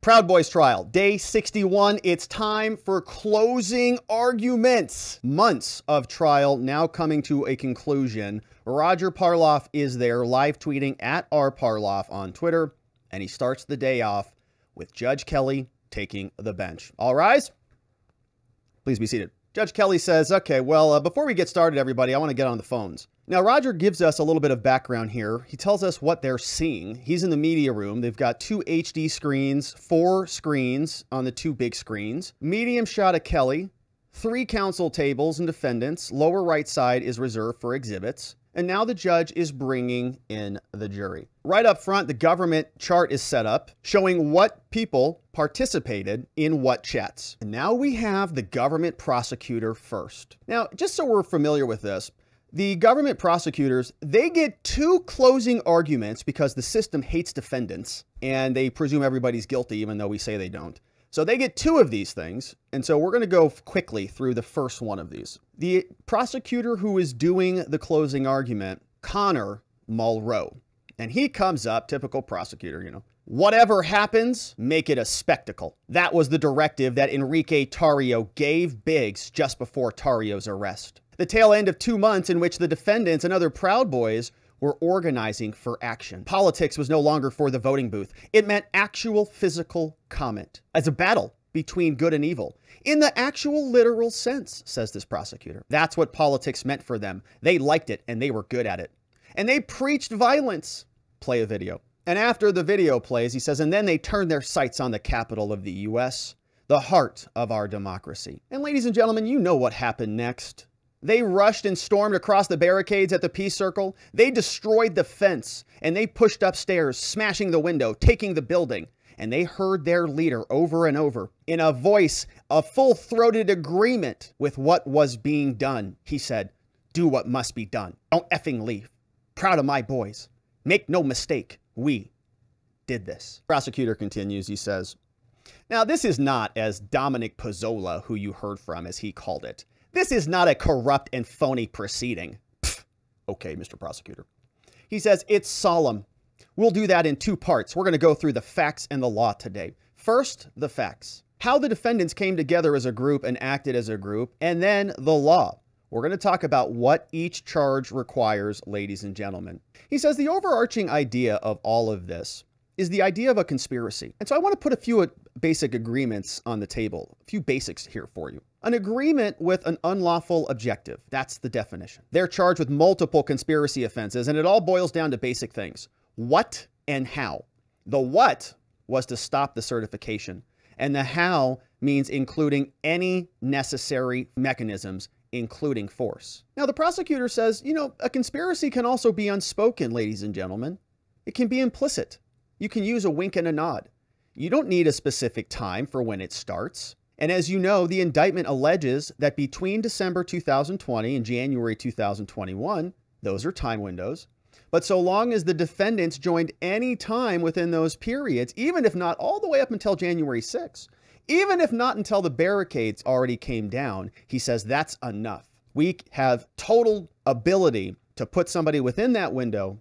Proud Boys trial, day 61. It's time for closing arguments. Months of trial now coming to a conclusion. Roger Parloff is there live tweeting at @rparloff on Twitter, and he starts the day off with Judge Kelly taking the bench. All rise. Please be seated. Judge Kelly says, okay, well, before we get started, everybody, I want to get on the phones. Now, Roger gives us a little bit of background here. He tells us what they're seeing. He's in the media room. They've got 2 HD screens, 4 screens on the 2 big screens, medium shot of Kelly, 3 counsel tables and defendants. Lower right side is reserved for exhibits. And now the judge is bringing in the jury. Right up front, the government chart is set up showing what people participated in what chats. And now we have the government prosecutor first. Now, just so we're familiar with this, the government prosecutors, they get 2 closing arguments because the system hates defendants and they presume everybody's guilty even though we say they don't. So they get 2 of these things, and so we're going to go quickly through the first one of these. The prosecutor who is doing the closing argument, Connor Mulrow, and he comes up, typical prosecutor, you know, whatever happens, make it a spectacle. That was the directive that Enrique Tarrio gave Biggs just before Tarrio's arrest. The tail end of 2 months in which the defendants and other Proud Boys were organizing for action. Politics was no longer for the voting booth. It meant actual physical comment as a battle between good and evil. In the actual literal sense, says this prosecutor. That's what politics meant for them. They liked it and they were good at it. And they preached violence. Play a video. And after the video plays, he says, and then they turned their sights on the capital of the U.S., the heart of our democracy. And ladies and gentlemen, you know what happened next. They rushed and stormed across the barricades at the Peace Circle. They destroyed the fence and they pushed upstairs, smashing the window, taking the building. And they heard their leader over and over in a voice of full-throated agreement with what was being done. He said, do what must be done. Don't effing leave. Proud of my boys. Make no mistake. We did this. Prosecutor continues. He says, now this is not as Dominic Pizzola, who you heard from, as he called it. This is not a corrupt and phony proceeding. Pfft. Okay, Mr. Prosecutor. He says, it's solemn. We'll do that in 2 parts. We're going to go through the facts and the law today. First, the facts. How the defendants came together as a group and acted as a group, and then the law. We're going to talk about what each charge requires, ladies and gentlemen. He says the overarching idea of all of this is the idea of a conspiracy. And so I want to put a few basic agreements on the table, a few basics here for you. An agreement with an unlawful objective. That's the definition. They're charged with multiple conspiracy offenses, and it all boils down to basic things. What and how. The what was to stop the certification, and the how means including any necessary mechanisms, including force. Now, the prosecutor says, you know, a conspiracy can also be unspoken, ladies and gentlemen. It can be implicit. You can use a wink and a nod. You don't need a specific time for when it starts. And as you know, the indictment alleges that between December 2020 and January 2021, those are time windows. But so long as the defendants joined any time within those periods, even if not all the way up until January 6th, even if not until the barricades already came down, he says that's enough. We have total ability to put somebody within that window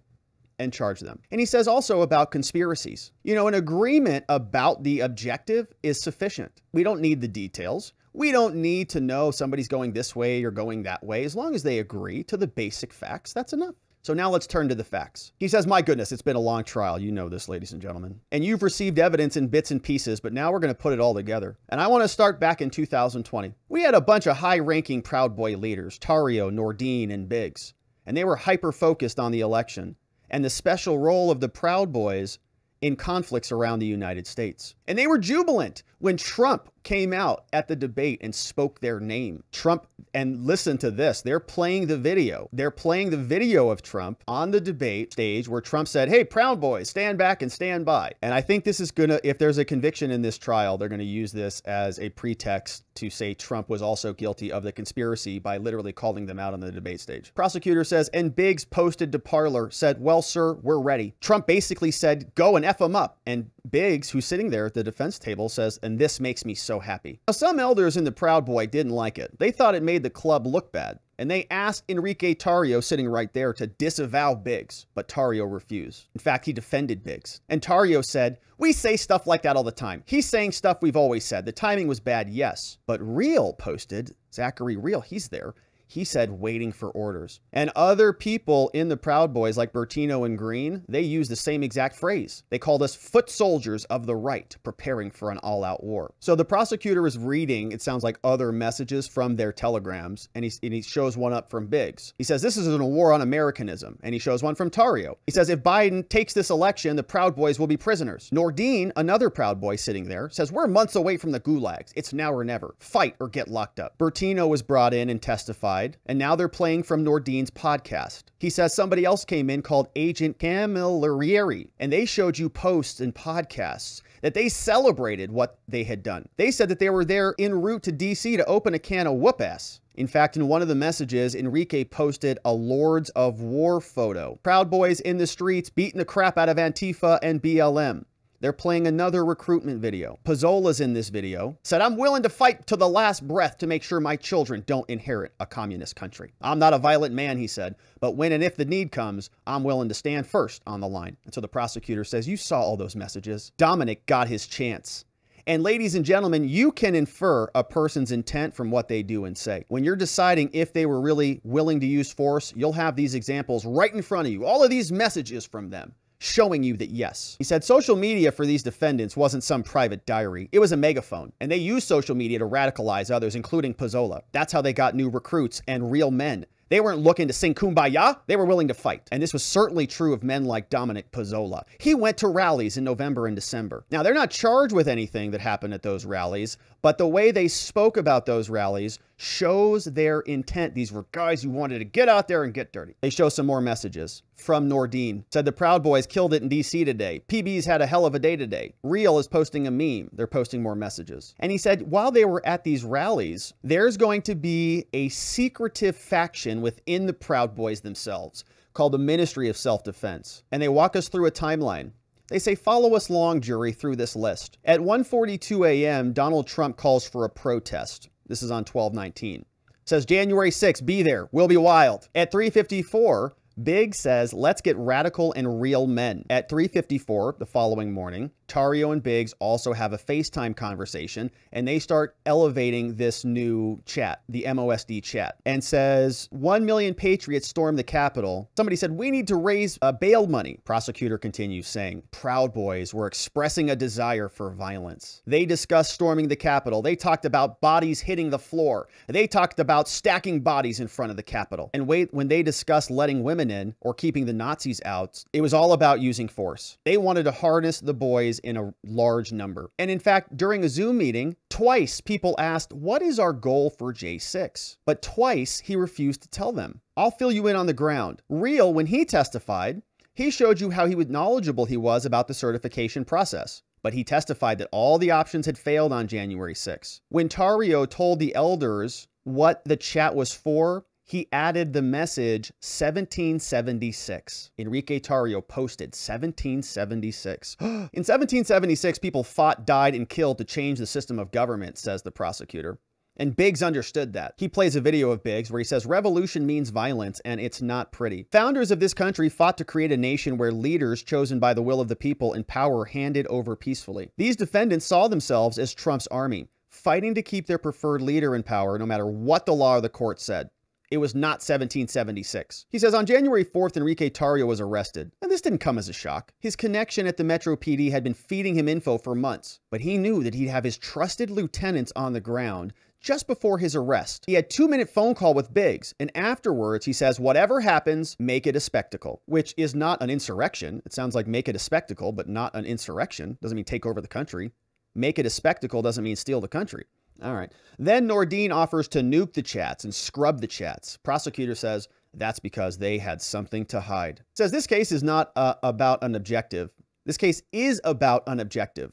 and charge them. And he says also about conspiracies. You know, an agreement about the objective is sufficient. We don't need the details. We don't need to know somebody's going this way or going that way. As long as they agree to the basic facts, that's enough. So now let's turn to the facts. He says, my goodness, it's been a long trial. You know this, ladies and gentlemen. And you've received evidence in bits and pieces, but now we're going to put it all together. And I want to start back in 2020. We had a bunch of high-ranking Proud Boy leaders, Tarrio, Nordine, and Biggs. And they were hyper-focused on the election and the special role of the Proud Boys in conflicts around the United States. And they were jubilant when Trump came out at the debate and spoke their name. Trump, and listen to this, they're playing the video. They're playing the video of Trump on the debate stage where Trump said, hey, Proud Boys, stand back and stand by. And I think this is gonna, if there's a conviction in this trial, they're gonna use this as a pretext to say Trump was also guilty of the conspiracy by literally calling them out on the debate stage. Prosecutor says, and Biggs posted to Parler, said, well, sir, we're ready. Trump basically said, go and F them up. And Biggs, who's sitting there at the defense table, says, and this makes me so happy. Now, some elders in the Proud Boy didn't like it. They thought it made the club look bad. and they asked Enrique Tarrio, sitting right there, to disavow Biggs, but Tarrio refused. In fact, he defended Biggs. And Tarrio said, "We say stuff like that all the time. He's saying stuff we've always said. The timing was bad, yes." But Real posted, Zachary Real, he's there. He said, "Waiting for orders." And other people in the Proud Boys, like Bertino and Green, they used the same exact phrase. They called us foot soldiers of the right, preparing for an all-out war. So the prosecutor is reading, it sounds like, other messages from their telegrams, and he shows one up from Biggs. He says, "This is a war on Americanism." And he shows one from Tarrio. He says, "If Biden takes this election, the Proud Boys will be prisoners." Nordine, another Proud Boy sitting there, says, "We're months away from the gulags. It's now or never. Fight or get locked up." Bertino was brought in and testified. And now they're playing from Nordine's podcast. He says somebody else came in called Agent Camilleri, and they showed you posts and podcasts that they celebrated what they had done. They said that they were there en route to DC to open a can of whoop ass. In fact, in one of the messages, Enrique posted a Lords of War photo. Proud Boys in the streets beating the crap out of Antifa and BLM. They're playing another recruitment video. Pizzola's in this video. Said, "I'm willing to fight to the last breath to make sure my children don't inherit a communist country. I'm not a violent man," he said, "but when and if the need comes, I'm willing to stand first on the line." And so the prosecutor says, "You saw all those messages. Dominic got his chance." And ladies and gentlemen, you can infer a person's intent from what they do and say. When you're deciding if they were really willing to use force, you'll have these examples right in front of you. All of these messages from them, showing you that yes. He said social media for these defendants wasn't some private diary. It was a megaphone. And they used social media to radicalize others, including Pizzola. That's how they got new recruits and real men. They weren't looking to sing Kumbaya. They were willing to fight. And this was certainly true of men like Dominic Pizzola. He went to rallies in November and December. Now, they're not charged with anything that happened at those rallies, but the way they spoke about those rallies shows their intent. These were guys who wanted to get out there and get dirty. They show some more messages from Nordine. Said the Proud Boys killed it in DC today. PB's had a hell of a day today. Real is posting a meme. They're posting more messages. And he said while they were at these rallies, there's going to be a secretive faction within the Proud Boys themselves called the Ministry of Self-Defense. And they walk us through a timeline. They say, "Follow us long, jury, through this list." At 1:42 a.m., Donald Trump calls for a protest. This is on 12/19. Says, "January 6th, be there. We'll be wild." At 3:54, Biggs says, "Let's get radical and real men." At 3:54 the following morning, Tarrio and Biggs also have a FaceTime conversation, and they start elevating this new chat, the MOSD chat, and says 1 million patriots stormed the Capitol. Somebody said, "We need to raise bail money." Prosecutor continues saying, "Proud Boys were expressing a desire for violence. They discussed storming the Capitol. They talked about bodies hitting the floor. They talked about stacking bodies in front of the Capitol. And when they discussed letting women in or keeping the Nazis out, it was all about using force. They wanted to harness the boys in a large number." And in fact, during a Zoom meeting, twice people asked, "What is our goal for J6?" But twice he refused to tell them. "I'll fill you in on the ground." Real, when he testified, he showed you how knowledgeable he was about the certification process. But he testified that all the options had failed on January 6th. When Tarrio told the elders what the chat was for, he added the message 1776. Enrique Tarrio posted 1776. In 1776, people fought, died, and killed to change the system of government, says the prosecutor. And Biggs understood that. He plays a video of Biggs where he says, "Revolution means violence, and it's not pretty. Founders of this country fought to create a nation where leaders chosen by the will of the people and power handed over peacefully. These defendants saw themselves as Trump's army, fighting to keep their preferred leader in power no matter what the law or the court said. It was not 1776. He says on January 4th, Enrique Tarrio was arrested. And this didn't come as a shock. His connection at the Metro PD had been feeding him info for months, but he knew that he'd have his trusted lieutenants on the ground just before his arrest. He had a 2-minute phone call with Biggs, and afterwards he says, "Whatever happens, make it a spectacle," which is not an insurrection. It sounds like make it a spectacle, but not an insurrection. Doesn't mean take over the country. Make it a spectacle doesn't mean steal the country. All right. Then Nordine offers to nuke the chats and scrub the chats. Prosecutor says that's because they had something to hide. Says this case is not about an objective. This case is about an objective,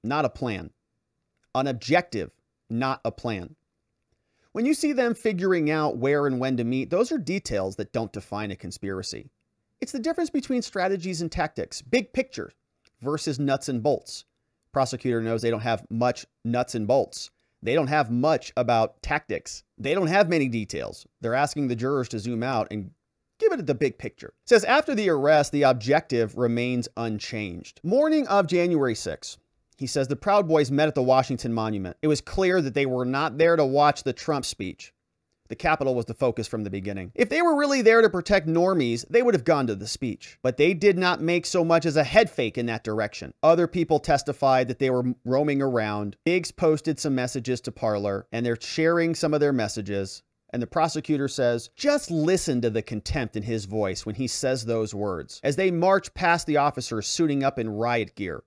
not a plan. An objective, not a plan. When you see them figuring out where and when to meet, those are details that don't define a conspiracy. It's the difference between strategies and tactics, big picture versus nuts and bolts. Prosecutor knows they don't have much nuts and bolts. They don't have much about tactics. They don't have many details. They're asking the jurors to zoom out and give it the big picture. It says after the arrest, the objective remains unchanged. Morning of January 6th, he says the Proud Boys met at the Washington Monument. It was clear that they were not there to watch the Trump speech. The Capitol was the focus from the beginning. If they were really there to protect normies, they would have gone to the speech. But they did not make so much as a head fake in that direction. Other people testified that they were roaming around. Biggs posted some messages to Parler, and they're sharing some of their messages. And the prosecutor says, just listen to the contempt in his voice when he says those words. As they march past the officers suiting up in riot gear,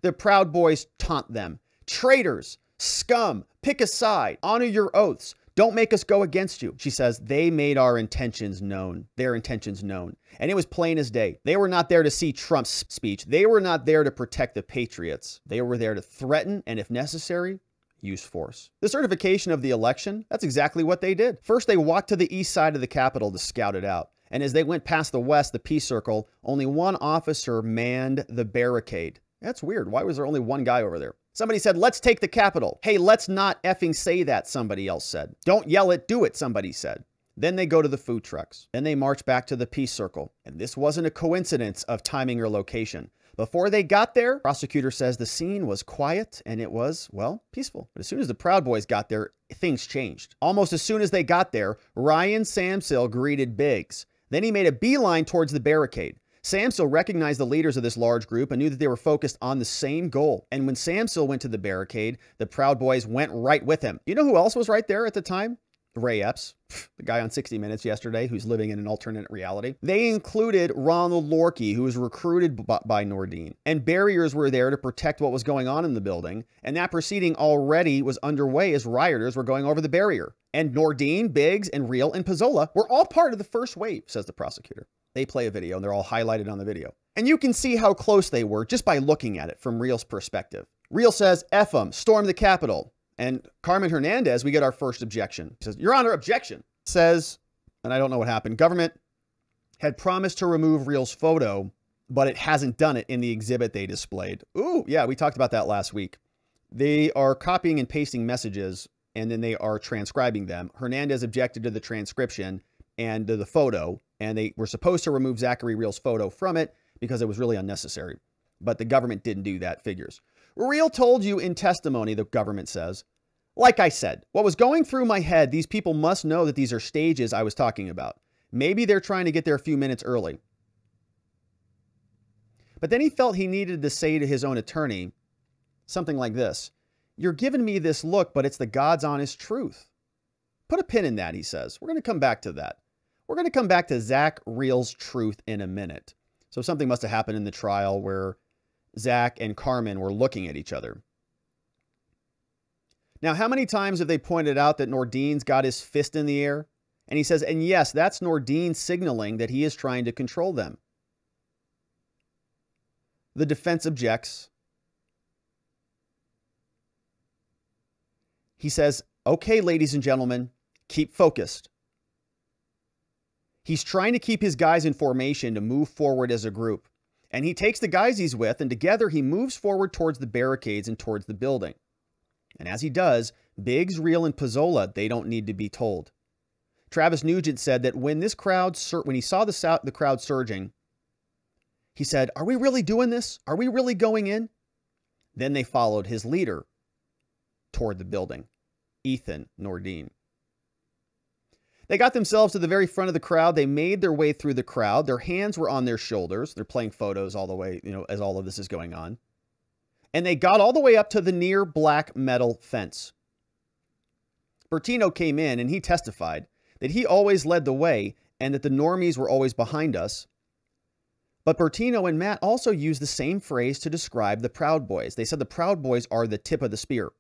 the Proud Boys taunt them. Traitors, scum, pick a side, honor your oaths. Don't make us go against you. She says, they made our intentions known, their intentions known. And it was plain as day. They were not there to see Trump's speech. They were not there to protect the patriots. They were there to threaten and, if necessary, use force. The certification of the election, that's exactly what they did. First, they walked to the east side of the Capitol to scout it out. And as they went past the west, the peace circle, only one officer manned the barricade. That's weird. Why was there only one guy over there? Somebody said, let's take the Capitol. Hey, let's not effing say that, somebody else said. Don't yell it, do it, somebody said. Then they go to the food trucks. Then they march back to the peace circle. And this wasn't a coincidence of timing or location. Before they got there, prosecutor says the scene was quiet and it was, well, peaceful. But as soon as the Proud Boys got there, things changed. Almost as soon as they got there, Ryan Samsel greeted Biggs. Then he made a beeline towards the barricade. Samsel recognized the leaders of this large group and knew that they were focused on the same goal. And when Samsel went to the barricade, the Proud Boys went right with him. You know who else was right there at the time? Ray Epps, the guy on 60 Minutes yesterday who's living in an alternate reality. They included Ronald Lorkey, who was recruited by Nordine. And barriers were there to protect what was going on in the building. And that proceeding already was underway as rioters were going over the barrier. And Nordine, Biggs, and Real and Pizzola were all part of the first wave, says the prosecutor. They play a video and they're all highlighted on the video. And you can see how close they were just by looking at it from Real's perspective. Real says, F them, storm the Capitol. And Carmen Hernandez, we get our first objection. He says, Your Honor, objection. Says, and I don't know what happened, government had promised to remove Real's photo, but it hasn't done it in the exhibit they displayed. Ooh, yeah, we talked about that last week. They are copying and pasting messages, and then they are transcribing them. Hernandez objected to the transcription and to the photo, and they were supposed to remove Zachary Real's photo from it because it was really unnecessary. But the government didn't do that, figures. Real told you in testimony, the government says, like I said, what was going through my head, these people must know that these are stages I was talking about. Maybe they're trying to get there a few minutes early. But then he felt he needed to say to his own attorney something like this. You're giving me this look, but it's the God's honest truth. Put a pin in that, he says. We're going to come back to that. We're going to come back to Zach Real's truth in a minute. So something must have happened in the trial where Zach and Carmen were looking at each other. Now, how many times have they pointed out that Nordine's got his fist in the air? And he says, and yes, that's Nordine signaling that he is trying to control them. The defense objects. He says, okay, ladies and gentlemen, keep focused. He's trying to keep his guys in formation to move forward as a group. And he takes the guys he's with, and together he moves forward towards the barricades and towards the building. And as he does, Biggs, Real, and Pizzola, they don't need to be told. Travis Nugent said that when he saw the crowd surging, he said, are we really doing this? Are we really going in? Then they followed his leader toward the building, Ethan Nordine. They got themselves to the very front of the crowd. They made their way through the crowd. Their hands were on their shoulders. They're playing photos all the way, as all of this is going on. And they got all the way up to the near black metal fence. Bertino came in and he testified that he always led the way and that the normies were always behind us. But Bertino and Matt also used the same phrase to describe the Proud Boys. They said the Proud Boys are the tip of the spear.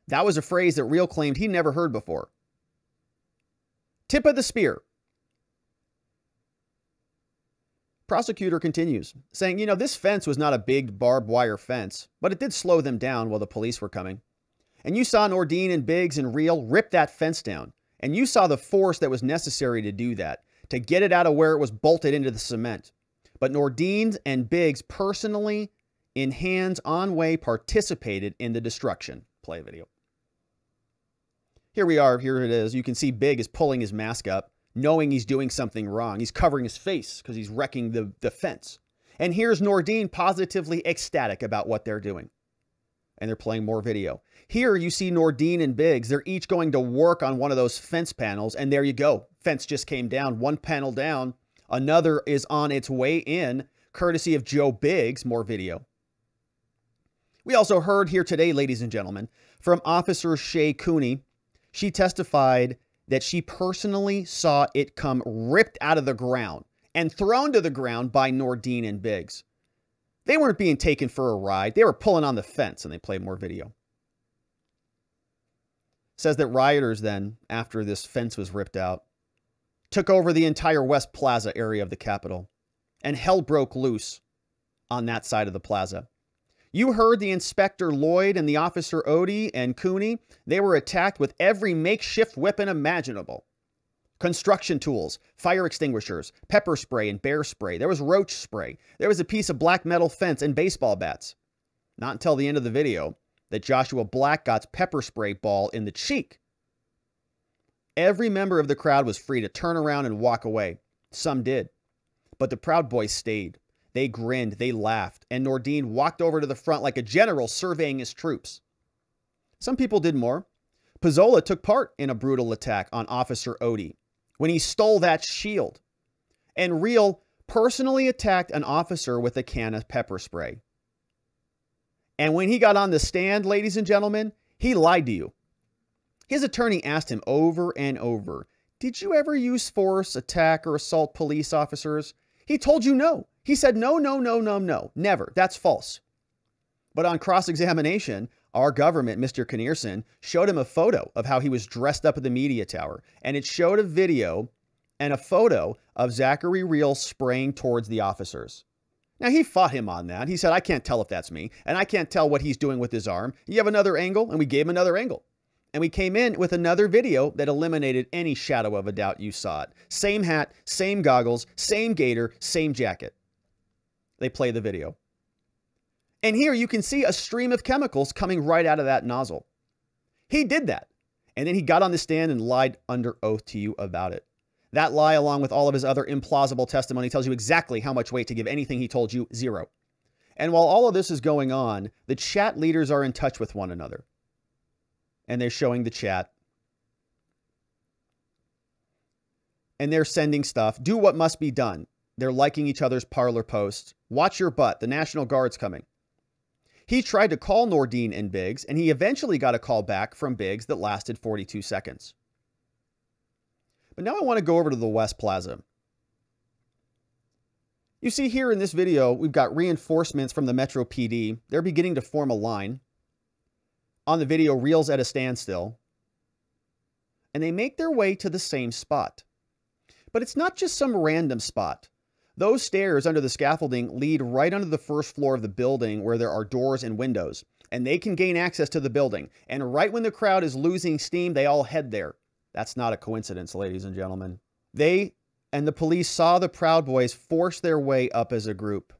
That was a phrase that Real claimed he never heard before. Tip of the spear. Prosecutor continues, saying, this fence was not a big barbed wire fence, but it did slow them down while the police were coming. And you saw Nordine and Biggs and Real rip that fence down. And you saw the force that was necessary to do that, to get it out of where it was bolted into the cement. But Nordine and Biggs personally, in hands-on way, participated in the destruction. Play video. Here we are. Here it is. You can see Big is pulling his mask up, knowing he's doing something wrong. He's covering his face because he's wrecking the fence. And here's Nordine positively ecstatic about what they're doing. And they're playing more video. Here you see Nordine and Biggs. They're each going to work on one of those fence panels. And there you go. Fence just came down. One panel down. Another is on its way in, courtesy of Joe Biggs. More video. We also heard here today, ladies and gentlemen, from Officer Shay Cooney. She testified that she personally saw it come ripped out of the ground and thrown to the ground by Nordine and Biggs. They weren't being taken for a ride. They were pulling on the fence, and they played more video. Says that rioters then, after this fence was ripped out, took over the entire West Plaza area of the Capitol, and hell broke loose on that side of the plaza. You heard the Inspector Lloyd and the Officer Odie and Cooney. They were attacked with every makeshift weapon imaginable. Construction tools, fire extinguishers, pepper spray and bear spray. There was roach spray. There was a piece of black metal fence and baseball bats. Not until the end of the video that Joshua Black got pepper spray ball in the cheek. Every member of the crowd was free to turn around and walk away. Some did. But the Proud Boys stayed. They grinned, they laughed, and Nordine walked over to the front like a general surveying his troops. Some people did more. Pizzola took part in a brutal attack on Officer Odie when he stole that shield. And Real personally attacked an officer with a can of pepper spray. And when he got on the stand, ladies and gentlemen, he lied to you. His attorney asked him over and over, "Did you ever use force, attack, or assault police officers?" He told you no. He said, no, never. That's false. But on cross-examination, our government, Mr. Knierson, showed him a photo of how he was dressed up at the media tower. And it showed a video and a photo of Zachary Real spraying towards the officers. Now, he fought him on that. He said, I can't tell if that's me, and I can't tell what he's doing with his arm. You have another angle? And we gave him another angle. And we came in with another video that eliminated any shadow of a doubt you saw it. Same hat, same goggles, same gaiter, same jacket. They play the video. And here you can see a stream of chemicals coming right out of that nozzle. He did that. And then he got on the stand and lied under oath to you about it. That lie, along with all of his other implausible testimony, tells you exactly how much weight to give anything he told you. 0. And while all of this is going on, the chat leaders are in touch with one another. And they're showing the chat. And they're sending stuff. Do what must be done. They're liking each other's Parler posts. Watch your butt. The National Guard's coming. He tried to call Nordine and Biggs, and he eventually got a call back from Biggs that lasted 42 seconds. But now I want to go over to the West Plaza. You see here in this video, we've got reinforcements from the Metro PD. They're beginning to form a line. On the video, Real's at a standstill. And they make their way to the same spot. But it's not just some random spot. Those stairs under the scaffolding lead right under the first floor of the building where there are doors and windows. And they can gain access to the building. And right when the crowd is losing steam, they all head there. That's not a coincidence, ladies and gentlemen. They and the police saw the Proud Boys force their way up as a group.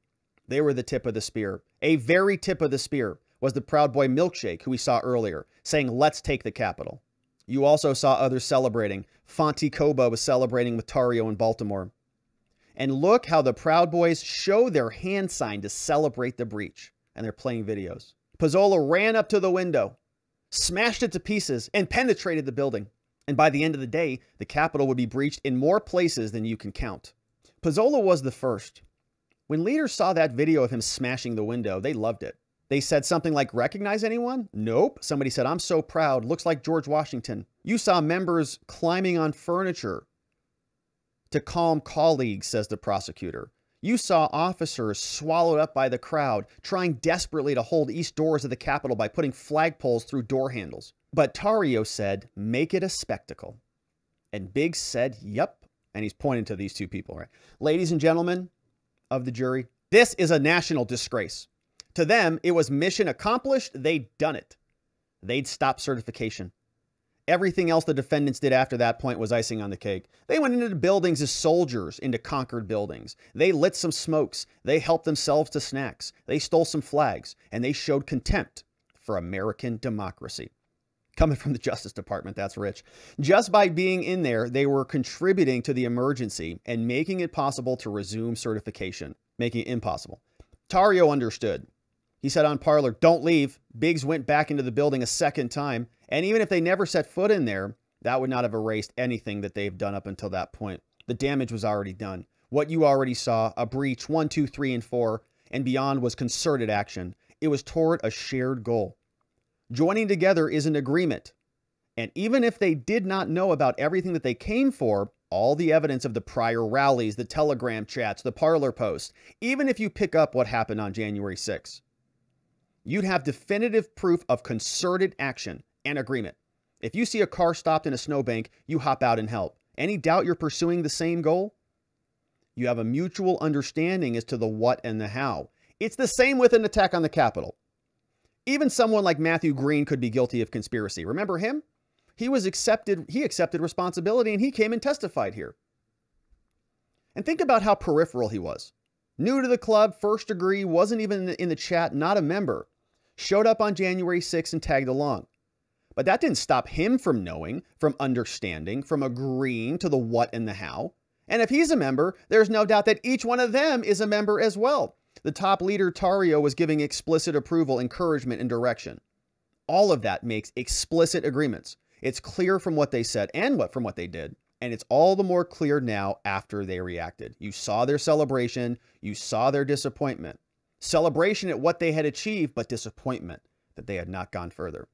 They were the tip of the spear. A very tip of the spear was the Proud Boy Milkshake, who we saw earlier, saying, "Let's take the Capitol." You also saw others celebrating. Fonte Koba was celebrating with Tario in Baltimore. And look how the Proud Boys show their hand sign to celebrate the breach. And they're playing videos. Pizzola ran up to the window, smashed it to pieces, and penetrated the building. And by the end of the day, the Capitol would be breached in more places than you can count. Pizzola was the first. When leaders saw that video of him smashing the window, they loved it. They said something like, "Recognize anyone?" Nope. Somebody said, "I'm so proud. Looks like George Washington." You saw members climbing on furniture to calm colleagues, says the prosecutor. You saw officers swallowed up by the crowd, trying desperately to hold east doors of the Capitol by putting flagpoles through door handles. But Tario said, "Make it a spectacle." And Biggs said, "Yep." And he's pointing to these two people, right? Ladies and gentlemen of the jury, this is a national disgrace. To them, it was mission accomplished. They'd done it. They'd stopped certification. Everything else the defendants did after that point was icing on the cake. They went into buildings as soldiers into conquered buildings. They lit some smokes. They helped themselves to snacks. They stole some flags. And they showed contempt for American democracy. Coming from the Justice Department, that's rich. Just by being in there, they were contributing to the emergency and making it possible to resume certification, making it impossible. Tarrio understood. He said on Parler, don't leave. Biggs went back into the building a second time. And even if they never set foot in there, that would not have erased anything that they've done up until that point. The damage was already done. What you already saw, a breach 1, 2, 3, and 4, and beyond was concerted action. It was toward a shared goal. Joining together is an agreement. And even if they did not know about everything that they came for, all the evidence of the prior rallies, the Telegram chats, the Parler posts, even if you pick up what happened on January 6th, you'd have definitive proof of concerted action and agreement. If you see a car stopped in a snowbank, you hop out and help. Any doubt you're pursuing the same goal? You have a mutual understanding as to the what and the how. It's the same with an attack on the Capitol. Even someone like Matthew Green could be guilty of conspiracy. Remember him? He accepted responsibility and he came and testified here. And think about how peripheral he was. New to the club, first degree, wasn't even in the chat, not a member. Showed up on January 6th and tagged along. But that didn't stop him from knowing, from understanding, from agreeing to the what and the how. And if he's a member, there's no doubt that each one of them is a member as well. The top leader, Tarrio, was giving explicit approval, encouragement, and direction. All of that makes explicit agreements. It's clear from what they said and from what they did. And it's all the more clear now after they reacted. You saw their celebration. You saw their disappointment. Celebration at what they had achieved, but disappointment that they had not gone further.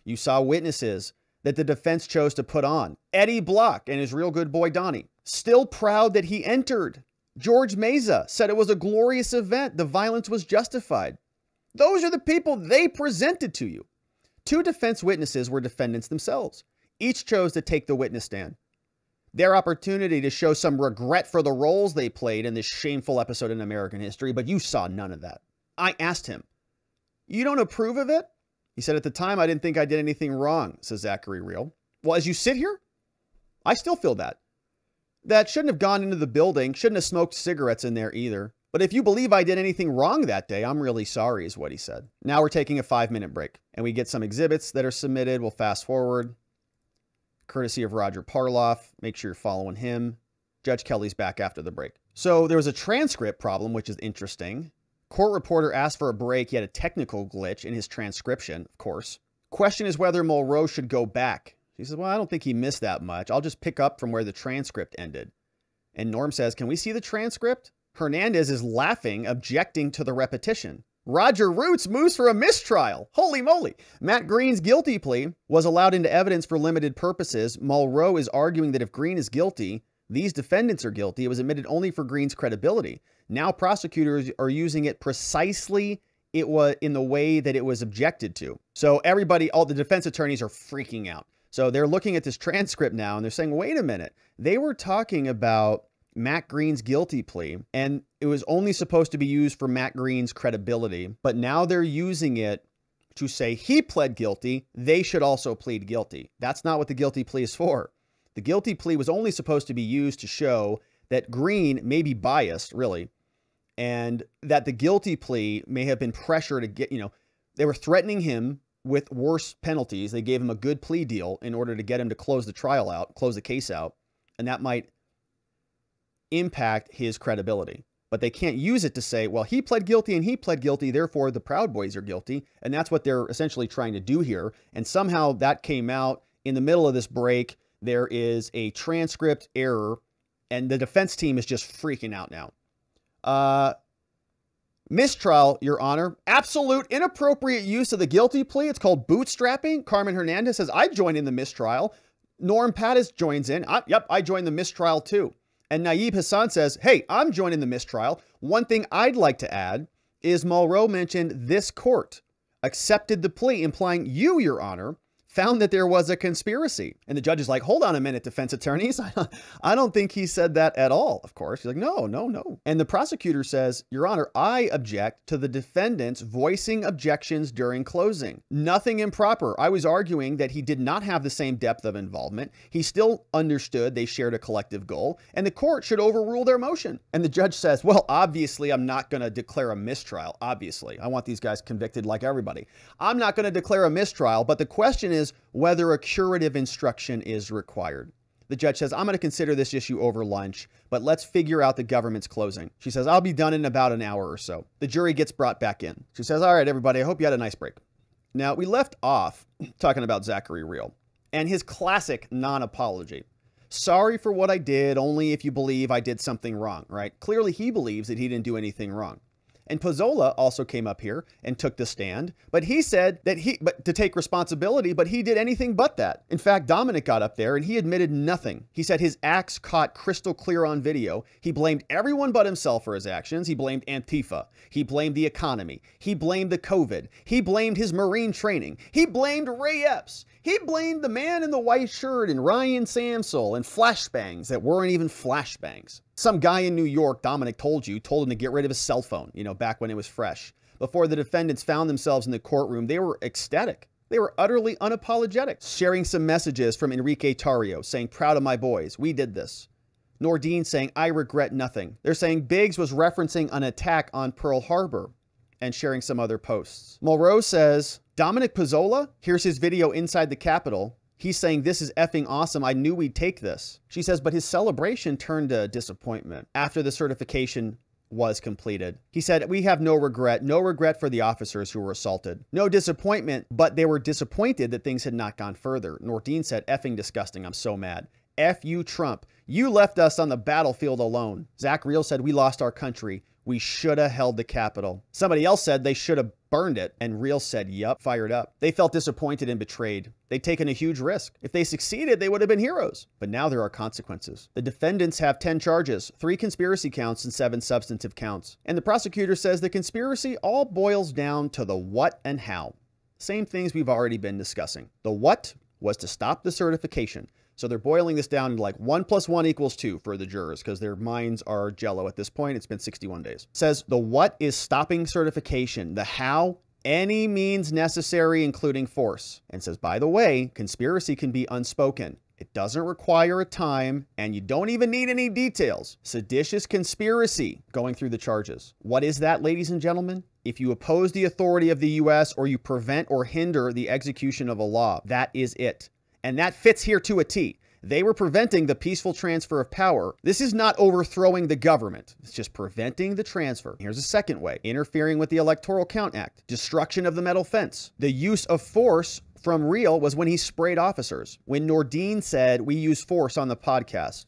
You saw witnesses that the defense chose to put on. Eddie Block and his real good boy, Donnie. Still proud that he entered. George Meza said it was a glorious event. The violence was justified. Those are the people they presented to you. 2 defense witnesses were defendants themselves. Each chose to take the witness stand. Their opportunity to show some regret for the roles they played in this shameful episode in American history, but you saw none of that. I asked him, you don't approve of it? He said, at the time, I didn't think I did anything wrong, says Zachary Real. Well, as you sit here, I still feel that. That shouldn't have gone into the building, shouldn't have smoked cigarettes in there either. But if you believe I did anything wrong that day, I'm really sorry, is what he said. Now we're taking a 5-minute break, and we get some exhibits that are submitted. We'll fast forward. Courtesy of Roger Parloff. Make sure you're following him. Judge Kelly's back after the break. So there was a transcript problem, which is interesting. Court reporter asked for a break. He had a technical glitch in his transcription, of course. Question is whether Mulrow should go back. He says, well, I don't think he missed that much. I'll just pick up from where the transcript ended. And Norm says, can we see the transcript? Hernandez is laughing, objecting to the repetition. Roger Roots moves for a mistrial. Holy moly. Matt Green's guilty plea was allowed into evidence for limited purposes. Mulrow is arguing that if Green is guilty, these defendants are guilty. It was admitted only for Green's credibility. Now prosecutors are using it precisely in the way that it was objected to. So everybody, all the defense attorneys are freaking out. So they're looking at this transcript now and they're saying, wait a minute. They were talking about Matt Green's guilty plea, and it was only supposed to be used for Matt Green's credibility. But now they're using it to say he pled guilty. They should also plead guilty. That's not what the guilty plea is for. The guilty plea was only supposed to be used to show that Green may be biased, really, and that the guilty plea may have been pressure to get, they were threatening him with worse penalties. They gave him a good plea deal in order to get him to close the trial out, close the case out, and that might impact his credibility. But they can't use it to say, well, he pled guilty and he pled guilty, therefore the Proud Boys are guilty. And that's what they're essentially trying to do here. And somehow that came out in the middle of this break. There is a transcript error and the defense team is just freaking out now. Mistrial, Your Honor. Absolute inappropriate use of the guilty plea. It's called bootstrapping. Carmen Hernandez says, I joined in the mistrial. Norm Pattis joins in. Yep, I joined the mistrial too. And Nayeeb Hassan says, hey, I'm joining the mistrial. One thing I'd like to add is Mulrow mentioned this court accepted the plea, implying you, Your Honor, found that there was a conspiracy. And the judge is like, hold on a minute, defense attorneys. I don't think he said that at all, of course. He's like, no. And the prosecutor says, Your Honor, I object to the defendants voicing objections during closing. Nothing improper. I was arguing that he did not have the same depth of involvement. He still understood they shared a collective goal, and the court should overrule their motion. And the judge says, well, obviously, I'm not going to declare a mistrial. Obviously, I want these guys convicted like everybody. I'm not going to declare a mistrial, but the question is whether a curative instruction is required. The judge says, I'm going to consider this issue over lunch, but let's figure out the government's closing. She says, I'll be done in about an hour or so. The jury gets brought back in. She says, all right, everybody, I hope you had a nice break. Now, we left off talking about Zachary Rehl and his classic non-apology. Sorry for what I did, only if you believe I did something wrong, right? Clearly, he believes that he didn't do anything wrong. And Pezzola also came up here and took the stand, but he said that to take responsibility, but he did anything but that. In fact, Dominic got up there and he admitted nothing. He said his acts caught crystal clear on video. He blamed everyone but himself for his actions. He blamed Antifa. He blamed the economy. He blamed the COVID. He blamed his Marine training. He blamed Ray Epps. He blamed the man in the white shirt and Ryan Samsel and flashbangs that weren't even flashbangs. Some guy in New York, Dominic told him to get rid of his cell phone, back when it was fresh. Before the defendants found themselves in the courtroom, they were ecstatic. They were utterly unapologetic, sharing some messages from Enrique Tarrio saying, proud of my boys, we did this. Nordine saying, I regret nothing. They're saying Biggs was referencing an attack on Pearl Harbor and sharing some other posts. Mulrose says, Dominic Pezzola, here's his video inside the Capitol. He's saying, this is effing awesome. I knew we'd take this. She says, but his celebration turned to disappointment after the certification was completed. He said, we have no regret for the officers who were assaulted. No disappointment, but they were disappointed that things had not gone further. Nordine said, effing disgusting. I'm so mad. F you, Trump. You left us on the battlefield alone. Zach Rehl said, we lost our country. We should have held the Capitol. Somebody else said they should have burned it. And Rehl said, yup, fired up. They felt disappointed and betrayed. They'd taken a huge risk. If they succeeded, they would have been heroes. But now there are consequences. The defendants have 10 charges, 3 conspiracy counts and 7 substantive counts. And the prosecutor says the conspiracy all boils down to the what and how. Same things we've already been discussing. The what was to stop the certification. So they're boiling this down to like 1 + 1 = 2 for the jurors because their minds are jello at this point. It's been 61 days. Says the what is stopping certification. The how, any means necessary, including force. And says, by the way, conspiracy can be unspoken. It doesn't require a time, and you don't even need any details. Seditious conspiracy, going through the charges. What is that, ladies and gentlemen? If you oppose the authority of the U.S. or you prevent or hinder the execution of a law, that is it. And that fits here to a T. They were preventing the peaceful transfer of power. This is not overthrowing the government. It's just preventing the transfer. Here's a second way. Interfering with the Electoral Count Act. Destruction of the metal fence. The use of force from Rehl was when he sprayed officers. When Nordine said, we use force on the podcast.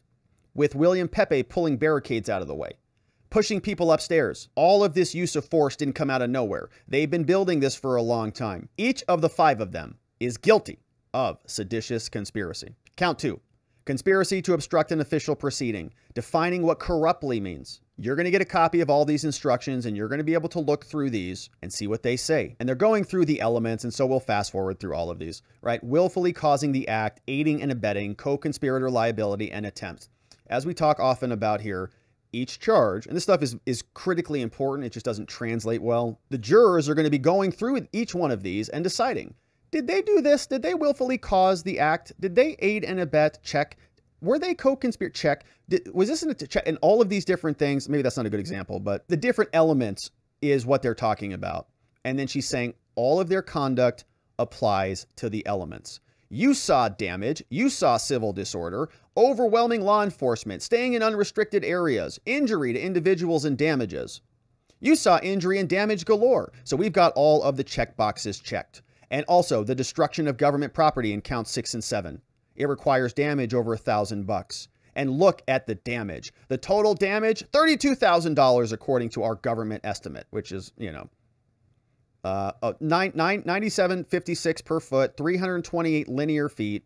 With William Pepe pulling barricades out of the way. Pushing people upstairs. All of this use of force didn't come out of nowhere. They've been building this for a long time. Each of the 5 of them is guilty of seditious conspiracy. Count 2, conspiracy to obstruct an official proceeding, defining what corruptly means. You're going to get a copy of all these instructions and you're going to be able to look through these and see what they say. And they're going through the elements, and so we'll fast forward through all of these, right? Willfully causing the act, aiding and abetting, co-conspirator liability, and attempt. As we talk often about here, each charge, and this stuff is critically important, it just doesn't translate well. The jurors are going to be going through each one of these and deciding, did they do this? Did they willfully cause the act? Did they aid and abet? Check. Were they co-conspirator? Check. Was this a check? And all of these different things, maybe that's not a good example, but the different elements is what they're talking about. And then she's saying all of their conduct applies to the elements. You saw damage. You saw civil disorder, overwhelming law enforcement, staying in unrestricted areas, injury to individuals and damages. You saw injury and damage galore. So we've got all of the check boxes checked. And also the destruction of government property in counts 6 and 7. It requires damage over $1,000. And look at the damage. The total damage, $32,000 according to our government estimate, which is, $97.56 per foot, 328 linear feet.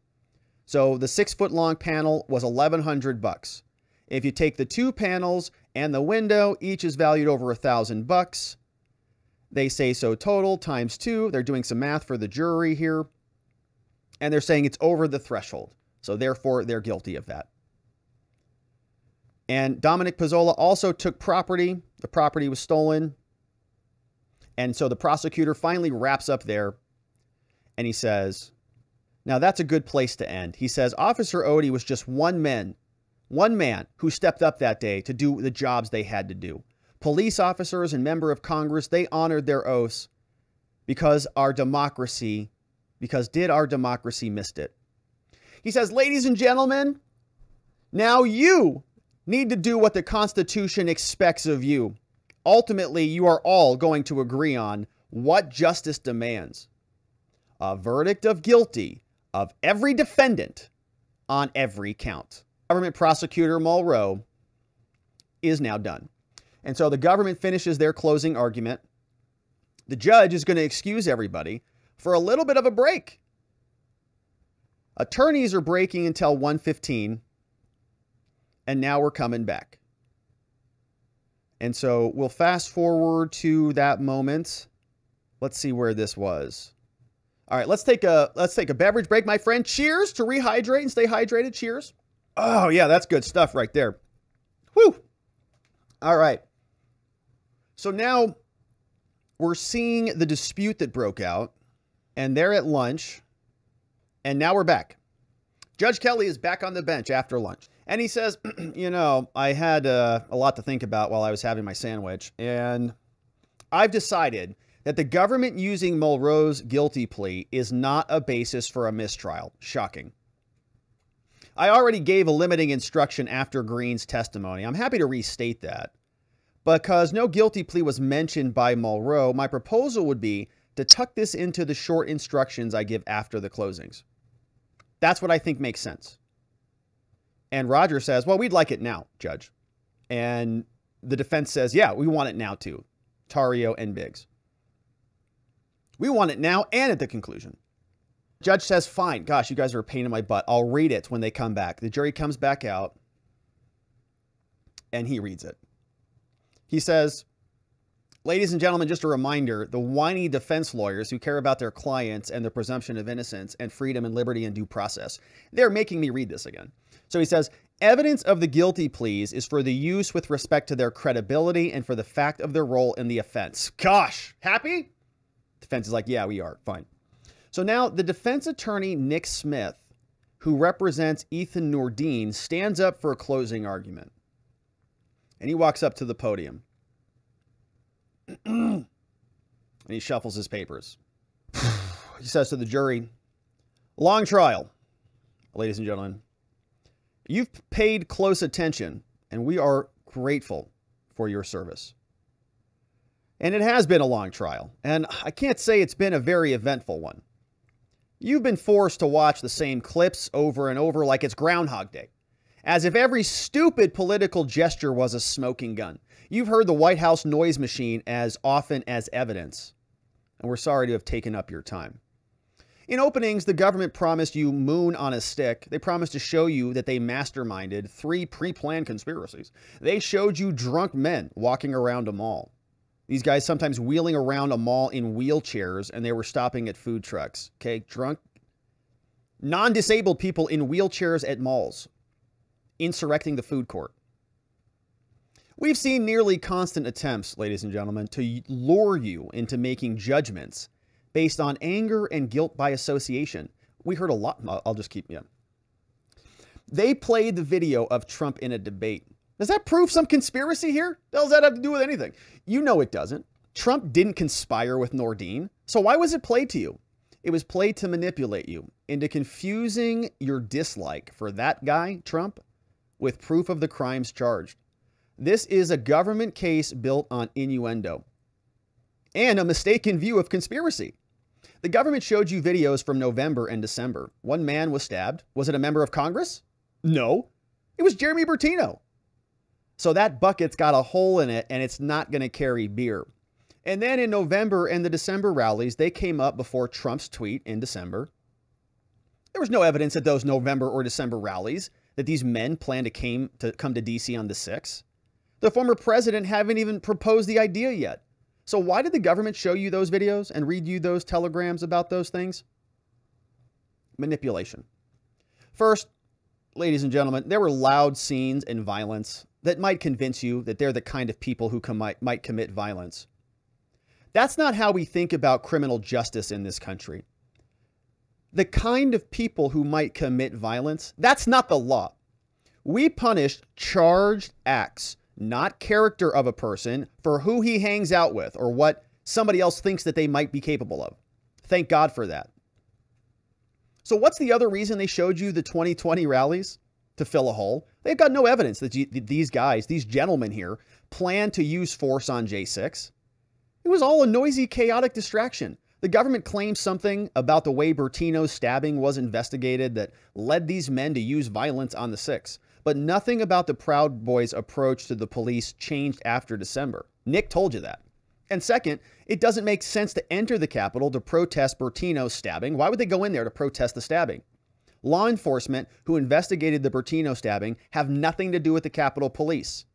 So the 6-foot long panel was $1,100. If you take the 2 panels and the window, each is valued over $1,000. They say so total times 2. They're doing some math for the jury here. And they're saying it's over the threshold. So therefore, they're guilty of that. And Dominic Pezzola also took property. The property was stolen. And so the prosecutor finally wraps up there. And he says, now that's a good place to end. He says, Officer Odie was just one man who stepped up that day to do the jobs they had to do. Police officers and member of Congress, they honored their oaths because our democracy because did our democracy missed it? He says, ladies and gentlemen, now you need to do what the Constitution expects of you. Ultimately, you are all going to agree on what justice demands. A verdict of guilty of every defendant on every count. Government prosecutor Mulrow is now done. And so the government finishes their closing argument. The judge is going to excuse everybody for a little bit of a break. Attorneys are breaking until 1:15, and now we're coming back. And so we'll fast forward to that moment. Let's see where this was. All right, let's take a beverage break, my friend. Cheers to rehydrate and stay hydrated. Cheers. Oh, yeah, that's good stuff right there. Whew. All right. So now we're seeing the dispute that broke out, and they're at lunch, and now we're back. Judge Kelly is back on the bench after lunch, and he says, you know, I had a lot to think about while I was having my sandwich, and I've decided that the government using Mulrow's guilty plea is not a basis for a mistrial. Shocking. I already gave a limiting instruction after Green's testimony. I'm happy to restate that. Because no guilty plea was mentioned by Mulrow, my proposal would be to tuck this into the short instructions I give after the closings. That's what I think makes sense. And Roger says, well, we'd like it now, Judge. And the defense says, yeah, we want it now too. Tarrio and Biggs. We want it now and at the conclusion. Judge says, fine. Gosh, you guys are a pain in my butt. I'll read it when they come back. The jury comes back out and he reads it. He says, ladies and gentlemen, just a reminder, the whiny defense lawyers who care about their clients and the presumption of innocence and freedom and liberty and due process, they're making me read this again. So he says, evidence of the guilty pleas is for the use with respect to their credibility and for the fact of their role in the offense. Gosh, happy? Defense is like, yeah, we are. Fine. So now the defense attorney, Nick Smith, who represents Ethan Nordean, stands up for a closing argument. And he walks up to the podium. And he shuffles his papers. He says to the jury, long trial, ladies and gentlemen. You've paid close attention, and we are grateful for your service. And it has been a long trial, and I can't say it's been a very eventful one. You've been forced to watch the same clips over and over like it's Groundhog Day, as if every stupid political gesture was a smoking gun. You've heard the White House noise machine as often as evidence, and we're sorry to have taken up your time. In openings, the government promised you moon on a stick. They promised to show you that they masterminded 3 pre-planned conspiracies. They showed you drunk men walking around a mall. These guys sometimes wheeling around a mall in wheelchairs, and they were stopping at food trucks. Okay, drunk, non-disabled people in wheelchairs at malls, insurrecting the food court. We've seen nearly constant attempts, ladies and gentlemen, to lure you into making judgments based on anger and guilt by association. We heard a lot. I'll just keep, yeah. They played the video of Trump in a debate. Does that prove some conspiracy here? What does that have to do with anything? You know it doesn't. Trump didn't conspire with Nordean. So why was it played to you? It was played to manipulate you into confusing your dislike for that guy, Trump, with proof of the crimes charged. This is a government case built on innuendo and a mistaken view of conspiracy. The government showed you videos from November and December. One man was stabbed. Was it a member of Congress? No, it was Jeremy Bertino. So that bucket's got a hole in it and it's not going to carry beer. And then in November and the December rallies, they came up before Trump's tweet in December. There was no evidence at those November or December rallies that these men planned to come to DC on the 6th. The former president haven't even proposed the idea yet. So why did the government show you those videos and read you those telegrams about those things? Manipulation. First, ladies and gentlemen, there were loud scenes and violence that might convince you that they're the kind of people who might commit violence. That's not how we think about criminal justice in this country. The kind of people who might commit violence, that's not the law. We punish charged acts, not character of a person for who he hangs out with or what somebody else thinks that they might be capable of. Thank God for that. So what's the other reason they showed you the 2020 rallies? To fill a hole. They've got no evidence that these guys, these gentlemen here, plan to use force on J6. It was all a noisy, chaotic distraction. The government claims something about the way Bertino's stabbing was investigated that led these men to use violence on the 6th. But nothing about the Proud Boys' approach to the police changed after December. Nick told you that. And second, it doesn't make sense to enter the Capitol to protest Bertino's stabbing. Why would they go in there to protest the stabbing? Law enforcement who investigated the Bertino stabbing have nothing to do with the Capitol Police.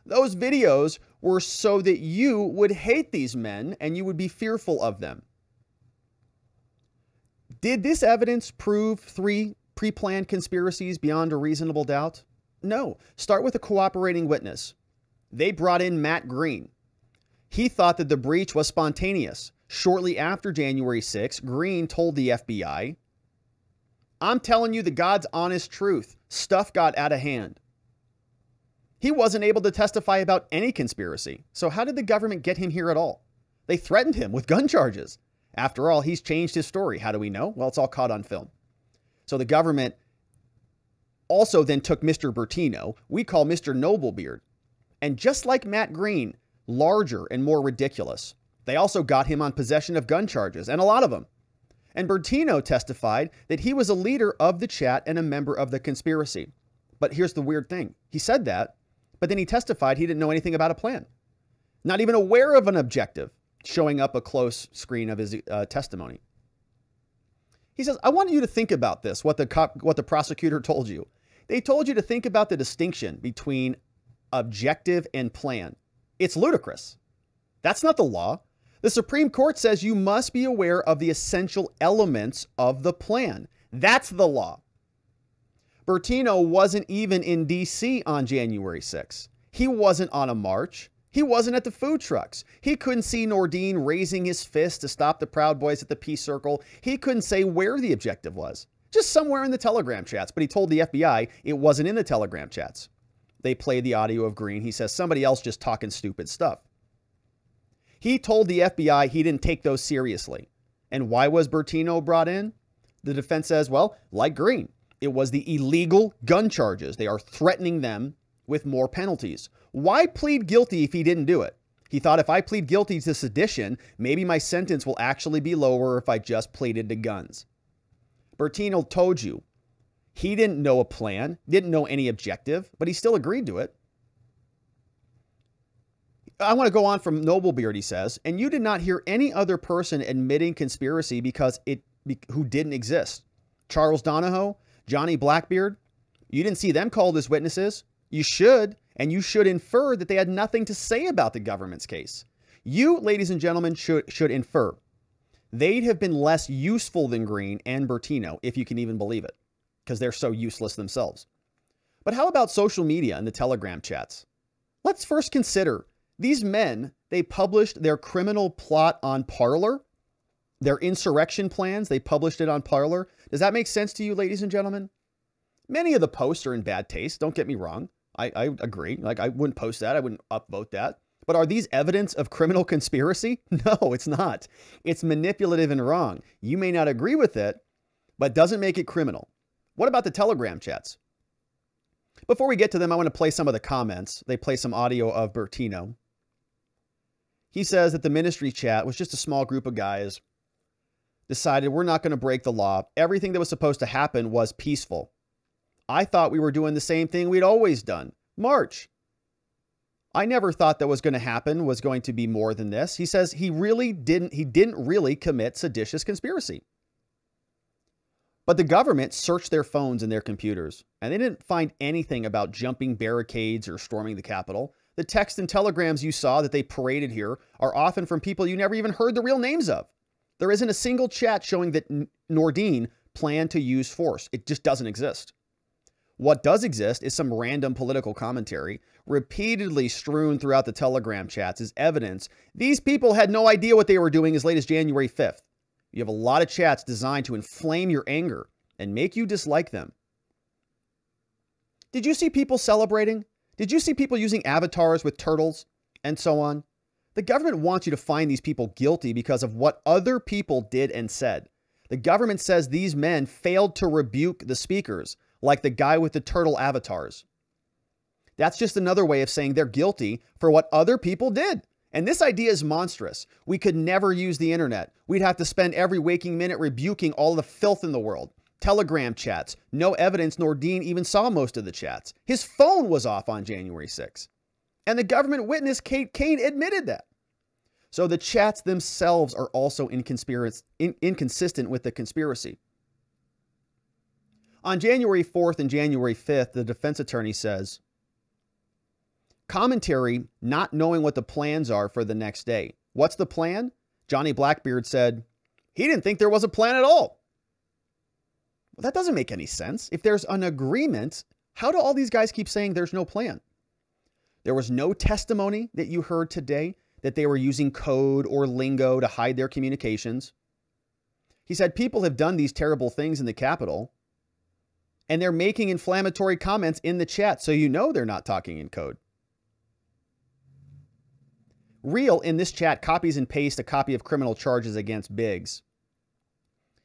Those videos were so that you would hate these men and you would be fearful of them. Did this evidence prove 3 pre-planned conspiracies beyond a reasonable doubt? No. Start with a cooperating witness. They brought in Matt Green. He thought that the breach was spontaneous. Shortly after January 6, Green told the FBI, "I'm telling you the God's honest truth. Stuff got out of hand." He wasn't able to testify about any conspiracy. So how did the government get him here at all? They threatened him with gun charges. After all, he's changed his story. How do we know? Well, it's all caught on film. So the government also then took Mr. Bertino, we call Mr. Noblebeard. And just like Matt Green, larger and more ridiculous, they also got him on possession of gun charges, and a lot of them. And Bertino testified that he was a leader of the chat and a member of the conspiracy. But here's the weird thing. He said that, but then he testified he didn't know anything about a plan. Not even aware of an objective, showing up a close screen of his testimony. He says, I want you to think about this, what the prosecutor told you. They told you to think about the distinction between objective and plan. It's ludicrous. That's not the law. The Supreme Court says you must be aware of the essential elements of the plan. That's the law. Bertino wasn't even in D.C. on January 6th. He wasn't on a march. He wasn't at the food trucks. He couldn't see Nordine raising his fist to stop the Proud Boys at the Peace Circle. He couldn't say where the objective was. Just somewhere in the Telegram chats. But he told the FBI it wasn't in the Telegram chats. They played the audio of Green. He says somebody else just talking stupid stuff. He told the FBI he didn't take those seriously. And why was Bertino brought in? The defense says, well, like Green, it was the illegal gun charges. They are threatening them with more penalties. Why plead guilty if he didn't do it? He thought if I plead guilty to sedition, maybe my sentence will actually be lower if I just pleaded to guns. Bertino told you he didn't know a plan, didn't know any objective, but he still agreed to it. I want to go on from Noblebeard, he says, and you did not hear any other person admitting conspiracy who didn't exist. Charles Donahoe, Johnny Blackbeard, you didn't see them called as witnesses. You should, and you should infer that they had nothing to say about the government's case. You, ladies and gentlemen, should infer they'd have been less useful than Green and Bertino, if you can even believe it, because they're so useless themselves. But how about social media and the Telegram chats? Let's first consider these men, they published their criminal plot on Parler, their insurrection plans, they published it on Parler. Does that make sense to you, ladies and gentlemen? Many of the posts are in bad taste, don't get me wrong. I agree. Like, I wouldn't post that. I wouldn't upvote that. But are these evidence of criminal conspiracy? No, it's not. It's manipulative and wrong. You may not agree with it, but doesn't make it criminal. What about the Telegram chats? Before we get to them, I want to play some of the comments. They play some audio of Bertino. He says that the ministry chat was just a small group of guys decided we're not going to break the law. Everything that was supposed to happen was peaceful. I thought we were doing the same thing we'd always done. March. I never thought that was going to happen was going to be more than this. He says he didn't really commit seditious conspiracy. But the government searched their phones and their computers, and they didn't find anything about jumping barricades or storming the Capitol. The texts and telegrams you saw that they paraded here are often from people you never even heard the real names of. There isn't a single chat showing that Nordine planned to use force. It just doesn't exist. What does exist is some random political commentary repeatedly strewn throughout the Telegram chats as evidence these people had no idea what they were doing as late as January 5th. You have a lot of chats designed to inflame your anger and make you dislike them. Did you see people celebrating? Did you see people using avatars with turtles and so on? The government wants you to find these people guilty because of what other people did and said. The government says these men failed to rebuke the speakers, like the guy with the turtle avatars. That's just another way of saying they're guilty for what other people did. And this idea is monstrous. We could never use the internet. We'd have to spend every waking minute rebuking all the filth in the world. Telegram chats. No evidence Nordin even saw most of the chats. His phone was off on January 6th. And the government witness, Kate Kane, admitted that. So the chats themselves are also inconsistent with the conspiracy. On January 4th and January 5th, the defense attorney says, commentary not knowing what the plans are for the next day. What's the plan? Johnny Blackbeard said, he didn't think there was a plan at all. Well, that doesn't make any sense. If there's an agreement, how do all these guys keep saying there's no plan? There was no testimony that you heard today that they were using code or lingo to hide their communications. He said people have done these terrible things in the Capitol, and they're making inflammatory comments in the chat, so you know they're not talking in code. Real in this chat copies and pastes a copy of criminal charges against Biggs.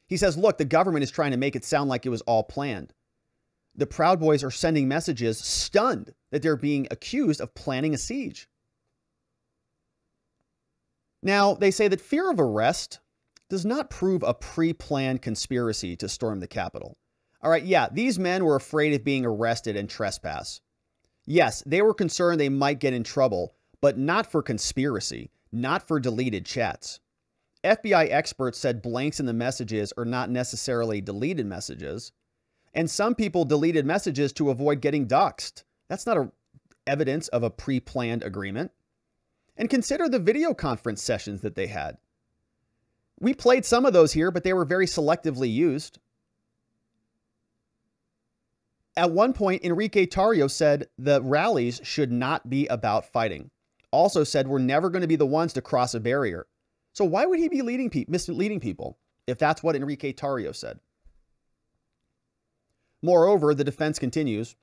He says, look, the government is trying to make it sound like it was all planned. The Proud Boys are sending messages stunned that they're being accused of planning a siege. Now, they say that fear of arrest does not prove a pre-planned conspiracy to storm the Capitol. All right, yeah, these men were afraid of being arrested and trespass. Yes, they were concerned they might get in trouble, but not for conspiracy, not for deleted chats. FBI experts said blanks in the messages are not necessarily deleted messages, and some people deleted messages to avoid getting doxxed. That's not evidence of a pre-planned agreement. And consider the video conference sessions that they had. We played some of those here, but they were very selectively used. At one point, Enrique Tarrio said the rallies should not be about fighting. Also said we're never going to be the ones to cross a barrier. So why would he be misleading people if that's what Enrique Tarrio said? Moreover, the defense continues,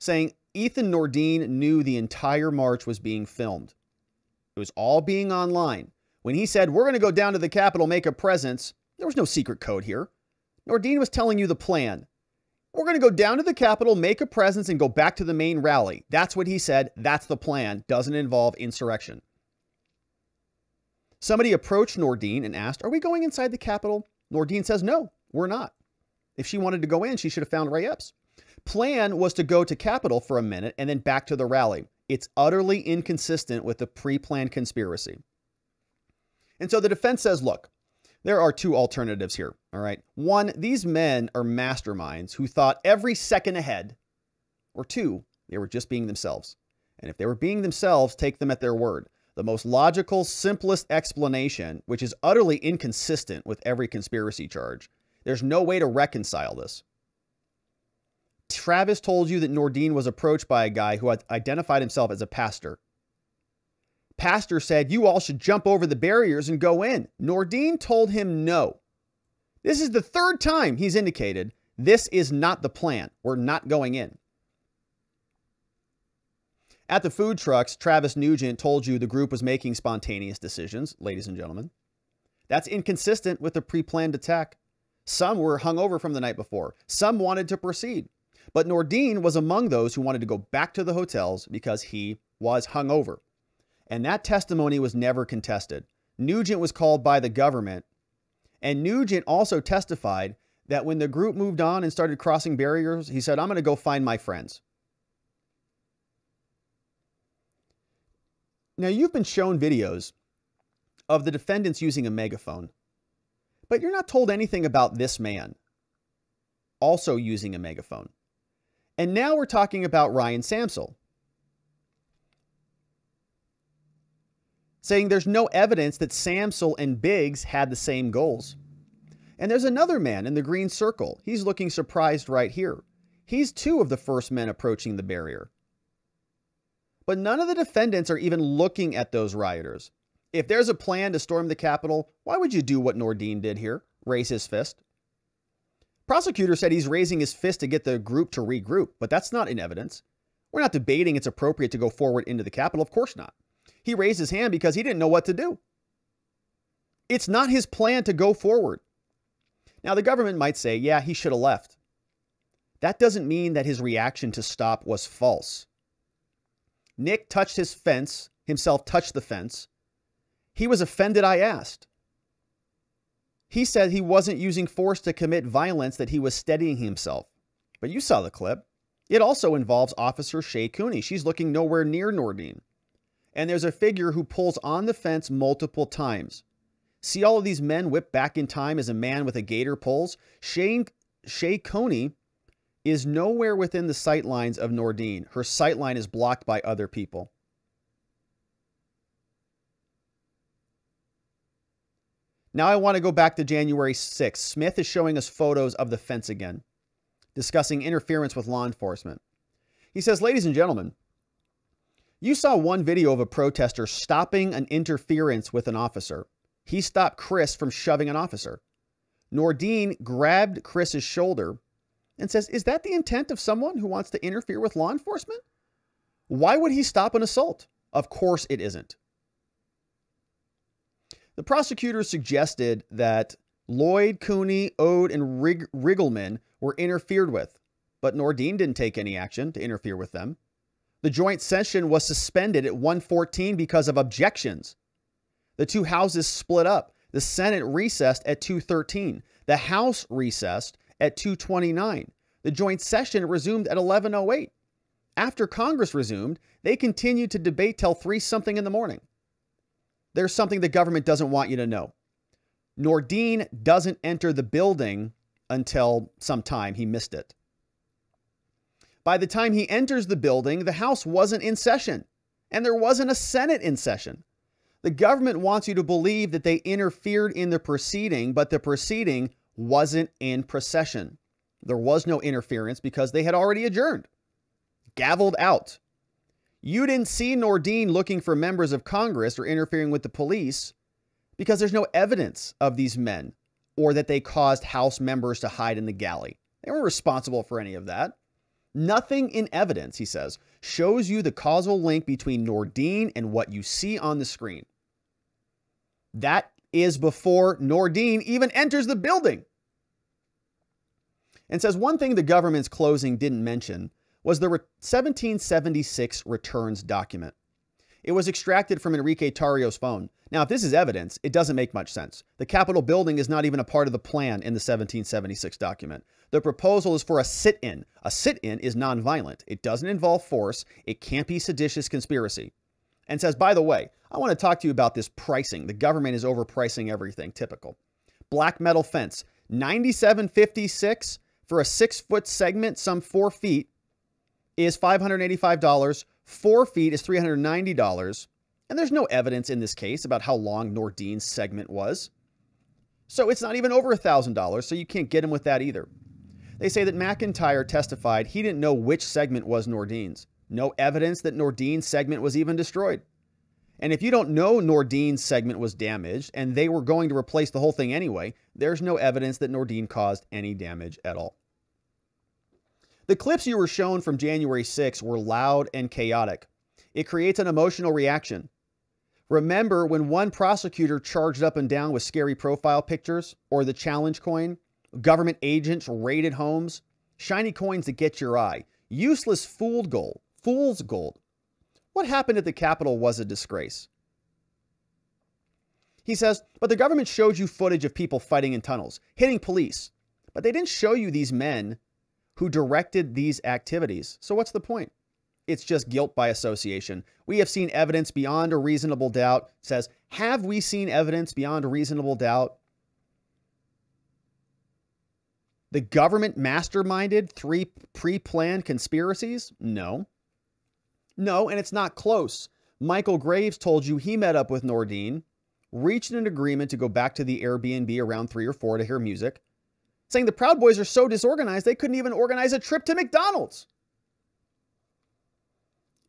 saying Ethan Nordin knew the entire march was being filmed. It was all being online. When he said, we're going to go down to the Capitol, make a presence, there was no secret code here. Nordin was telling you the plan. We're going to go down to the Capitol, make a presence, and go back to the main rally. That's what he said. That's the plan. Doesn't involve insurrection. Somebody approached Nordin and asked, are we going inside the Capitol? Nordin says, no, we're not. If she wanted to go in, she should have found Ray Epps. Plan was to go to Capitol for a minute and then back to the rally. It's utterly inconsistent with the pre-planned conspiracy. And so the defense says, look, there are two alternatives here, all right? One, these men are masterminds who thought every second ahead. Or two, they were just being themselves. And if they were being themselves, take them at their word. The most logical, simplest explanation, which is utterly inconsistent with every conspiracy charge. There's no way to reconcile this. Travis told you that Nordin was approached by a guy who had identified himself as a pastor. Pastor said, you all should jump over the barriers and go in. Nordin told him no. This is the third time he's indicated this is not the plan. We're not going in. At the food trucks, Travis Nugent told you the group was making spontaneous decisions, ladies and gentlemen. That's inconsistent with the pre-planned attack. Some were hungover from the night before. Some wanted to proceed. But Nordin was among those who wanted to go back to the hotels because he was hungover. And that testimony was never contested. Nugent was called by the government. And Nugent also testified that when the group moved on and started crossing barriers, he said, I'm going to go find my friends. Now, you've been shown videos of the defendants using a megaphone, but you're not told anything about this man also using a megaphone. And now we're talking about Ryan Samsel, saying there's no evidence that Samsel and Biggs had the same goals. And there's another man in the green circle. He's looking surprised right here. He's two of the first men approaching the barrier. But none of the defendants are even looking at those rioters. If there's a plan to storm the Capitol, why would you do what Nordin did here? Raise his fist. Prosecutor said he's raising his fist to get the group to regroup, but that's not in evidence. We're not debating it's appropriate to go forward into the Capitol. Of course not. He raised his hand because he didn't know what to do. It's not his plan to go forward. Now, the government might say, yeah, he should have left. That doesn't mean that his reaction to stop was false. Nick touched his fence, himself touched the fence. He was offended I asked. He said he wasn't using force to commit violence, that he was steadying himself. But you saw the clip. It also involves Officer Shay Cooney. She's looking nowhere near Nordine. And there's a figure who pulls on the fence multiple times. See all of these men whip back in time as a man with a gator pulls? Shay Cooney is nowhere within the sight lines of Nordine. Her sight line is blocked by other people. Now I want to go back to January 6th. Smith is showing us photos of the fence again, discussing interference with law enforcement. He says, ladies and gentlemen, you saw one video of a protester stopping an interference with an officer. He stopped Chris from shoving an officer. Nordine grabbed Chris's shoulder and says, is that the intent of someone who wants to interfere with law enforcement? Why would he stop an assault? Of course it isn't. The prosecutor suggested that Lloyd, Cooney, Ode, and Riggleman were interfered with, but Nordine didn't take any action to interfere with them. The joint session was suspended at 1:14 because of objections. The two houses split up. The Senate recessed at 2:13. The House recessed at 2:29. The joint session resumed at 11:08. After Congress resumed, they continued to debate till 3-something in the morning. There's something the government doesn't want you to know. Nordine doesn't enter the building until sometime. He missed it. By the time he enters the building, the House wasn't in session, and there wasn't a Senate in session. The government wants you to believe that they interfered in the proceeding, but the proceeding wasn't in procession. There was no interference because they had already adjourned. Gavelled out. You didn't see Nordine looking for members of Congress or interfering with the police because there's no evidence of these men or that they caused House members to hide in the galley. They weren't responsible for any of that. Nothing in evidence, he says, shows you the causal link between Nordine and what you see on the screen. That is before Nordine even enters the building. And says one thing the government's closing didn't mention was the 1776 returns document. It was extracted from Enrique Tarrio's phone. Now, if this is evidence, it doesn't make much sense. The Capitol building is not even a part of the plan in the 1776 document. The proposal is for a sit-in. A sit-in is nonviolent. It doesn't involve force. It can't be seditious conspiracy. And says, by the way, I want to talk to you about this pricing. The government is overpricing everything. Typical. Black metal fence, $97.56 for a 6-foot segment, some 4 feet, is $585. 4 feet is $390. And there's no evidence in this case about how long Nordine's segment was. So it's not even over $1,000, so you can't get him with that either. They say that McIntyre testified he didn't know which segment was Nordine's. No evidence that Nordine's segment was even destroyed. And if you don't know Nordine's segment was damaged and they were going to replace the whole thing anyway, there's no evidence that Nordine caused any damage at all. The clips you were shown from January 6 were loud and chaotic. It creates an emotional reaction. Remember when one prosecutor charged up and down with scary profile pictures, or the challenge coin, government agents raided homes, shiny coins that get your eye, useless fool's gold. What happened at the Capitol was a disgrace. He says, but the government showed you footage of people fighting in tunnels, hitting police, but they didn't show you these men who directed these activities. So what's the point? It's just guilt by association. We have seen evidence beyond a reasonable doubt. Says, have we seen evidence beyond a reasonable doubt? The government masterminded 3 pre-planned conspiracies? No. No, and it's not close. Michael Graves told you he met up with Nordine, reached an agreement to go back to the Airbnb around 3 or 4 to hear music, saying the Proud Boys are so disorganized they couldn't even organize a trip to McDonald's.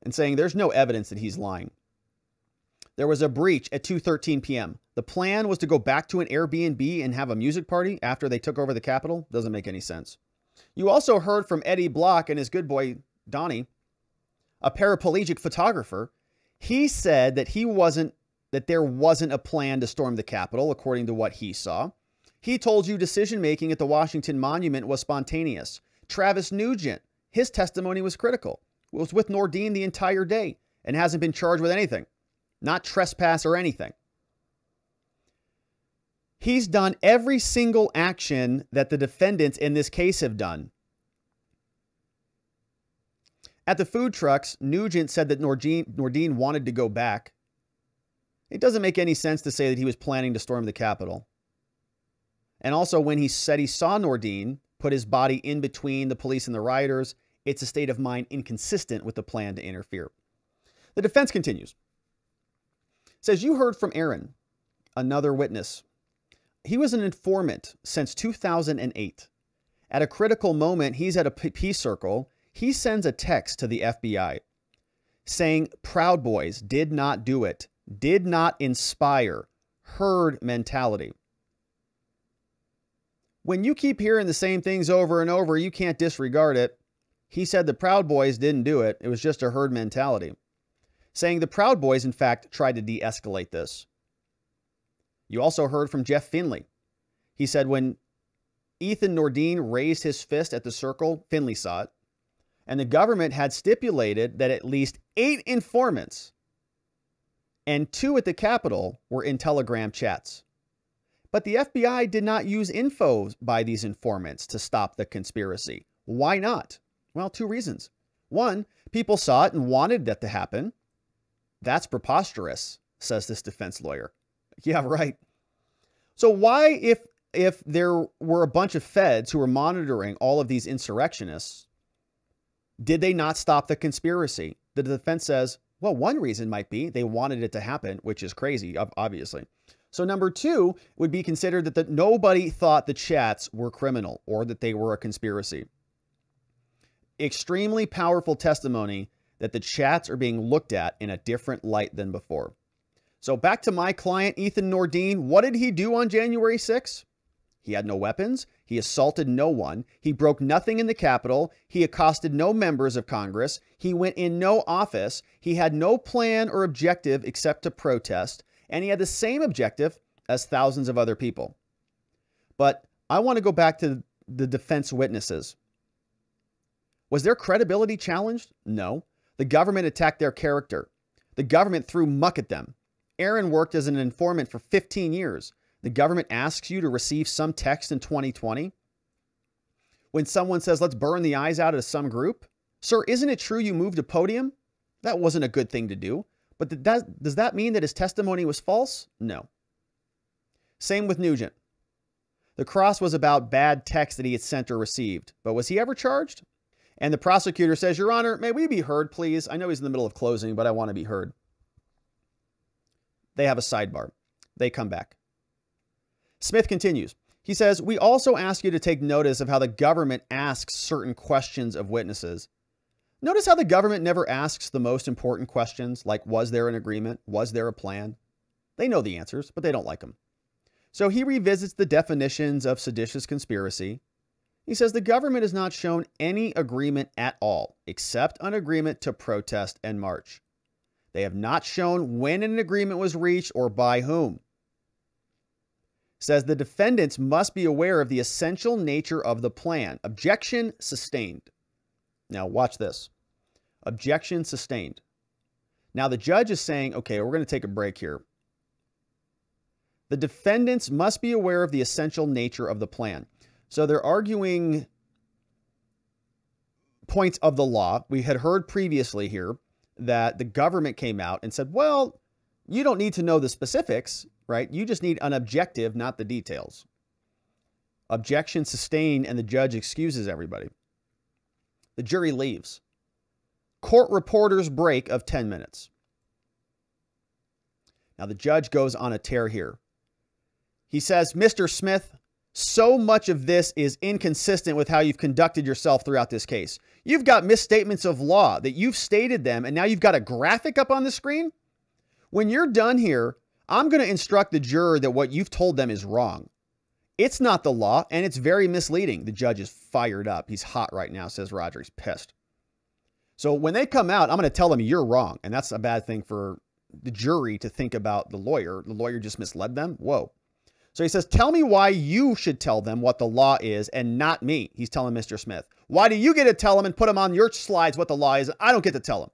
And saying there's no evidence that he's lying. There was a breach at 2:13 p.m. The plan was to go back to an Airbnb and have a music party after they took over the Capitol. Doesn't make any sense. You also heard from Eddie Block and his good boy Donnie, a paraplegic photographer. He said that there wasn't a plan to storm the Capitol, according to what he saw. He told you decision-making at the Washington Monument was spontaneous. Travis Nugent, his testimony was critical. Was with Nordine the entire day and hasn't been charged with anything. Not trespass or anything. He's done every single action that the defendants in this case have done. At the food trucks, Nugent said that Nordine wanted to go back. It doesn't make any sense to say that he was planning to storm the Capitol. And also, when he said he saw Nordine put his body in between the police and the rioters, it's a state of mind inconsistent with the plan to interfere. The defense continues. It says, you heard from Aaron, another witness. He was an informant since 2008. At a critical moment, he's at a peace circle. He sends a text to the FBI saying, Proud Boys did not do it, did not inspire, herd mentality. When you keep hearing the same things over and over, you can't disregard it. He said the Proud Boys didn't do it. It was just a herd mentality. Saying the Proud Boys, in fact, tried to de-escalate this. You also heard from Jeff Finley. He said when Ethan Nordine raised his fist at the circle, Finley saw it. And the government had stipulated that at least 8 informants and 2 at the Capitol were in Telegram chats. But the FBI did not use info by these informants to stop the conspiracy. Why not? Well, 2 reasons. 1, people saw it and wanted that to happen. That's preposterous, says this defense lawyer. Yeah, right. So why, if there were a bunch of feds who were monitoring all of these insurrectionists, did they not stop the conspiracy? The defense says, well, one reason might be they wanted it to happen, which is crazy, obviously. So number 2 would be considered that nobody thought the chats were criminal or that they were a conspiracy. Extremely powerful testimony that the chats are being looked at in a different light than before. So back to my client, Ethan Nordine. What did he do on January 6th? He had no weapons. He assaulted no one. He broke nothing in the Capitol. He accosted no members of Congress. He went in no office. He had no plan or objective except to protest. And he had the same objective as thousands of other people. But I want to go back to the defense witnesses. Was their credibility challenged? No. The government attacked their character. The government threw muck at them. Aaron worked as an informant for 15 years. The government asks you to receive some text in 2020. When someone says, let's burn the eyes out of some group. Sir, isn't it true you moved a podium? That wasn't a good thing to do. But does that mean that his testimony was false? No. Same with Nugent. The cross was about bad text that he had sent or received. But was he ever charged? And the prosecutor says, Your Honor, may we be heard, please? I know he's in the middle of closing, but I want to be heard. They have a sidebar. They come back. Smith continues. He says, we also ask you to take notice of how the government asks certain questions of witnesses. Notice how the government never asks the most important questions, like was there an agreement? Was there a plan? They know the answers, but they don't like them. So he revisits the definitions of seditious conspiracy. He says the government has not shown any agreement at all, except an agreement to protest and march. They have not shown when an agreement was reached or by whom. Says the defendants must be aware of the essential nature of the plan. Objection sustained. Now watch this. Objection sustained. Now the judge is saying, okay, we're going to take a break here. The defendants must be aware of the essential nature of the plan. So they're arguing points of the law. We had heard previously here that the government came out and said, well, you don't need to know the specifics, right? You just need an objective, not the details. Objection sustained, and the judge excuses everybody. The jury leaves. Court reporter's break of 10 minutes. Now the judge goes on a tear here. He says, Mr. Smith, so much of this is inconsistent with how you've conducted yourself throughout this case. You've got misstatements of law that you've stated them, and now you've got a graphic up on the screen. When you're done here, I'm going to instruct the juror that what you've told them is wrong. It's not the law, and it's very misleading. The judge is fired up. He's hot right now, says Roger. He's pissed. So when they come out, I'm going to tell them you're wrong, and that's a bad thing for the jury to think about the lawyer. The lawyer just misled them. Whoa. So he says, tell me why you should tell them what the law is and not me. He's telling Mr. Smith. Why do you get to tell them and put them on your slides what the law is? I don't get to tell them.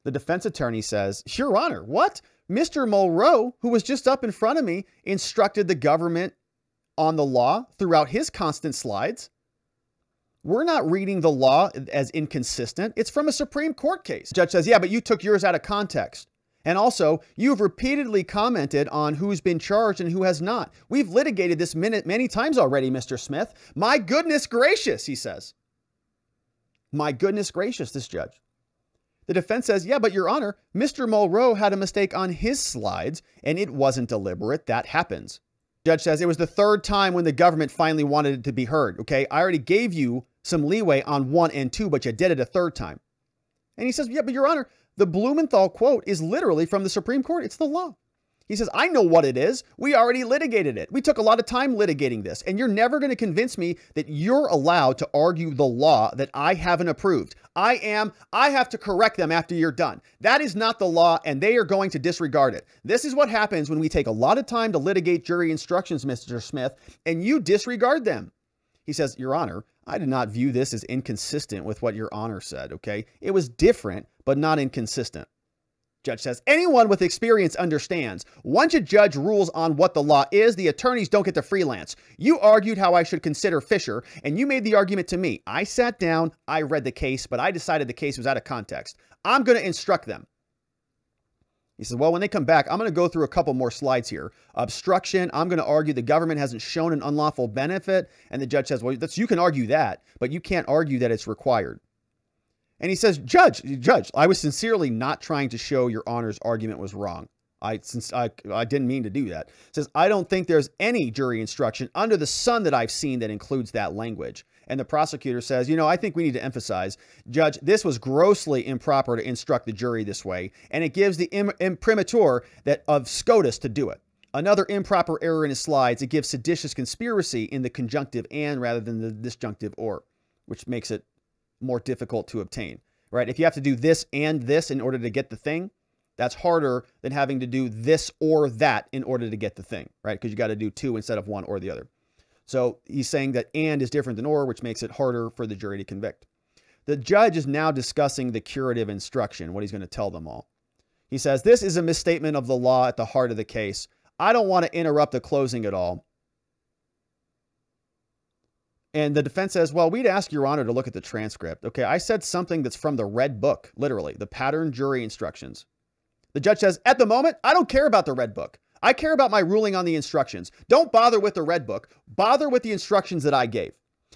The defense attorney says, Your Honor, what? Mr. Mulrow, who was just up in front of me, instructed the government on the law throughout his constant slides. We're not reading the law as inconsistent. It's from a Supreme Court case. The judge says, yeah, but you took yours out of context. And also, you've repeatedly commented on who's been charged and who has not. We've litigated this many times already, Mr. Smith. My goodness gracious, he says. My goodness gracious, this judge. The defense says, yeah, but Your Honor, Mr. Mulrow had a mistake on his slides, and it wasn't deliberate. That happens. Judge says, it was the third time when the government finally wanted it to be heard. Okay, I already gave you some leeway on 1 and 2, but you did it a third time. And he says, yeah, but Your Honor, the Blumenthal quote is literally from the Supreme Court. It's the law. He says, I know what it is. We already litigated it. We took a lot of time litigating this, and you're never going to convince me that you're allowed to argue the law that I haven't approved. I have to correct them after you're done. That is not the law, and they are going to disregard it. This is what happens when we take a lot of time to litigate jury instructions, Mr. Smith, and you disregard them. He says, Your Honor, I did not view this as inconsistent with what Your Honor said, okay? It was different, but not inconsistent. Judge says, anyone with experience understands. Once a judge rules on what the law is, the attorneys don't get to freelance. You argued how I should consider Fisher, and you made the argument to me. I sat down, I read the case, but I decided the case was out of context. I'm going to instruct them. He says, well, when they come back, I'm going to go through a couple more slides here. Obstruction, I'm going to argue the government hasn't shown an unlawful benefit. And the judge says, well, you can argue that, but you can't argue that it's required. And he says, Judge, I was sincerely not trying to show Your Honor's argument was wrong. I didn't mean to do that. Says, I don't think there's any jury instruction under the sun that I've seen that includes that language. And the prosecutor says, I think we need to emphasize, Judge, this was grossly improper to instruct the jury this way, and it gives the imprimatur of SCOTUS to do it. Another improper error in his slides, it gives seditious conspiracy in the conjunctive and rather than the disjunctive or, which makes it more difficult to obtain, right? If you have to do this and this in order to get the thing, that's harder than having to do this or that in order to get the thing, right? Because you got to do two instead of one or the other. So he's saying that and is different than or, which makes it harder for the jury to convict. The judge is now discussing the curative instruction, what he's going to tell them all. He says, this is a misstatement of the law at the heart of the case. I don't want to interrupt the closing at all. And the defense says, well, we'd ask Your Honor to look at the transcript. Okay, I said something that's from the red book, literally, the pattern jury instructions. The judge says, at the moment, I don't care about the red book. I care about my ruling on the instructions. Don't bother with the red book. Bother with the instructions that I gave.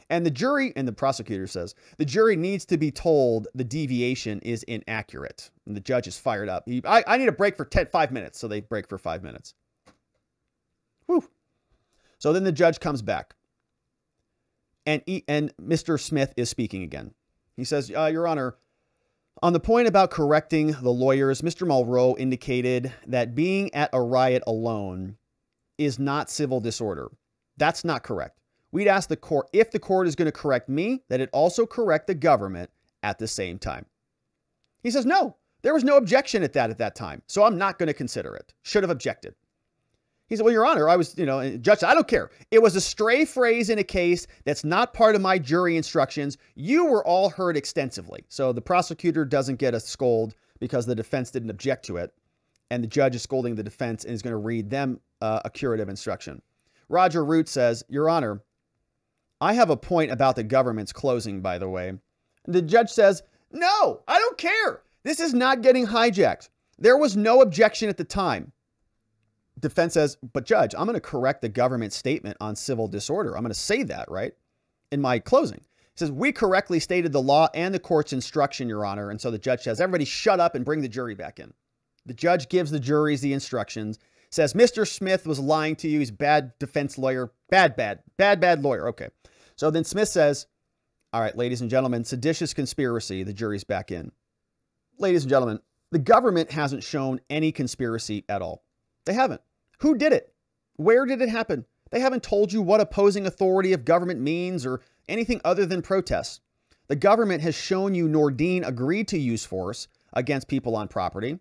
And the jury, and the prosecutor says, the jury needs to be told the deviation is inaccurate. And the judge is fired up. I need a break for 5 minutes. So they break for 5 minutes. Whew. So then the judge comes back. And Mr. Smith is speaking again. He says, Your Honor, on the point about correcting the lawyers, Mr. Mulrow indicated that being at a riot alone is not civil disorder. That's not correct. We'd ask the court, if the court is going to correct me, that it also correct the government at the same time. He says, no, there was no objection at that time, so I'm not going to consider it. Should have objected. He said, well, Your Honor, I was, Judge, I don't care. It was a stray phrase in a case that's not part of my jury instructions. You were all heard extensively. So the prosecutor doesn't get a scold because the defense didn't object to it. And the judge is scolding the defense and is going to read them a curative instruction. Roger Root says, Your Honor, I have a point about the government's closing, by the way. And the judge says, no, I don't care. This is not getting hijacked. There was no objection at the time. Defense says, but Judge, I'm going to correct the government statement on civil disorder. I'm going to say that, right, in my closing. He says, we correctly stated the law and the court's instruction, Your Honor. And so the judge says, everybody shut up and bring the jury back in. The judge gives the juries the instructions, says, Mr. Smith was lying to you. He's bad defense lawyer. Bad lawyer. Okay. So then Smith says, all right, ladies and gentlemen, seditious conspiracy. The jury's back in. Ladies and gentlemen, the government hasn't shown any conspiracy at all. They haven't. Who did it? Where did it happen? They haven't told you what opposing authority of government means or anything other than protests. The government has shown you Nordine agreed to use force against people on property,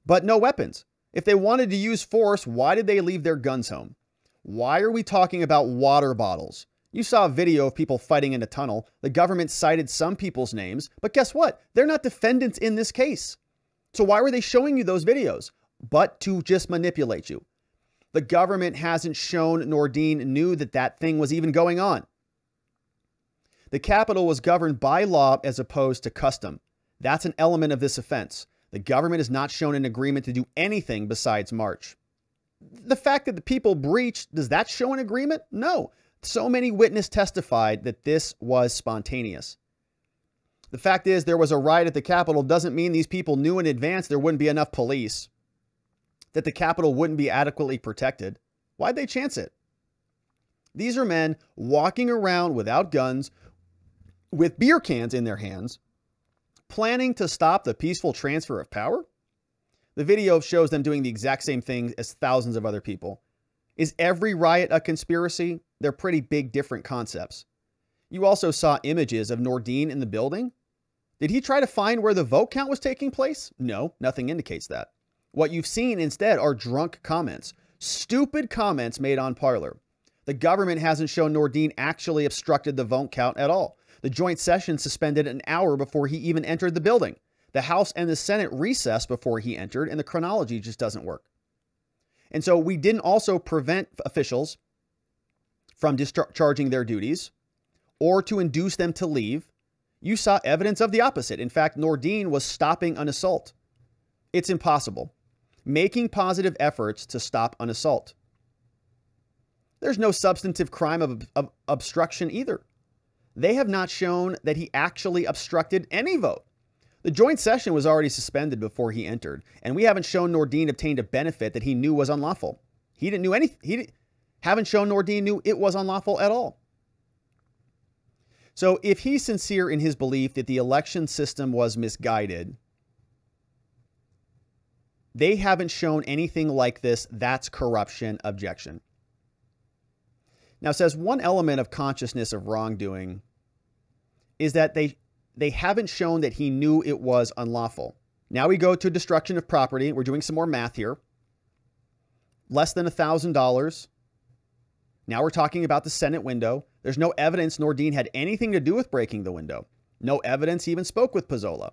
but no weapons. If they wanted to use force, why did they leave their guns home? Why are we talking about water bottles? You saw a video of people fighting in a tunnel. The government cited some people's names, but guess what? They're not defendants in this case. So why were they showing you those videos? But to just manipulate you. The government hasn't shown Nordine knew that that thing was even going on. The Capitol was governed by law as opposed to custom. That's an element of this offense. The government has not shown an agreement to do anything besides march. The fact that the people breached, does that show an agreement? No. So many witnesses testified that this was spontaneous. The fact is, there was a riot at the Capitol doesn't mean these people knew in advance there wouldn't be enough police, that the Capitol wouldn't be adequately protected. Why'd they chance it? These are men walking around without guns, with beer cans in their hands, planning to stop the peaceful transfer of power? The video shows them doing the exact same thing as thousands of other people. Is every riot a conspiracy? They're pretty big, different concepts. You also saw images of Nordine in the building. Did he try to find where the vote count was taking place? No, nothing indicates that. What you've seen instead are drunk comments, stupid comments made on Parler. The government hasn't shown Nordine actually obstructed the vote count at all. The joint session suspended an hour before he even entered the building. The House and the Senate recessed before he entered, and the chronology just doesn't work. And so we didn't also prevent officials from discharging their duties or to induce them to leave. You saw evidence of the opposite. In fact, Nordine was stopping an assault. It's impossible. Making positive efforts to stop an assault. There's no substantive crime of obstruction either. They have not shown that he actually obstructed any vote. The joint session was already suspended before he entered, and we haven't shown Nordine obtained a benefit that he knew was unlawful. He didn't know anything. Haven't shown Nordine knew it was unlawful at all. So if he's sincere in his belief that the election system was misguided, they haven't shown anything like this. That's corruption. Objection. Now, it says one element of consciousness of wrongdoing is that they haven't shown that he knew it was unlawful. Now we go to destruction of property. We're doing some more math here. Less than $1,000. Now we're talking about the Senate window. There's no evidence Nordine had anything to do with breaking the window. No evidence he even spoke with Pizzola.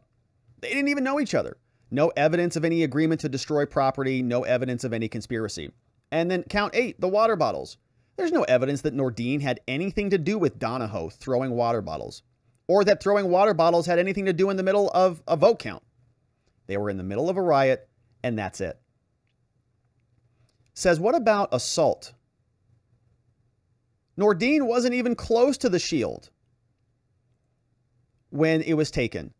They didn't even know each other. No evidence of any agreement to destroy property. No evidence of any conspiracy. And then count 8, the water bottles. There's no evidence that Nordine had anything to do with Donahoe throwing water bottles, or that throwing water bottles had anything to do in the middle of a vote count. They were in the middle of a riot, and that's it. Says, what about assault? Nordine wasn't even close to the shield when it was taken,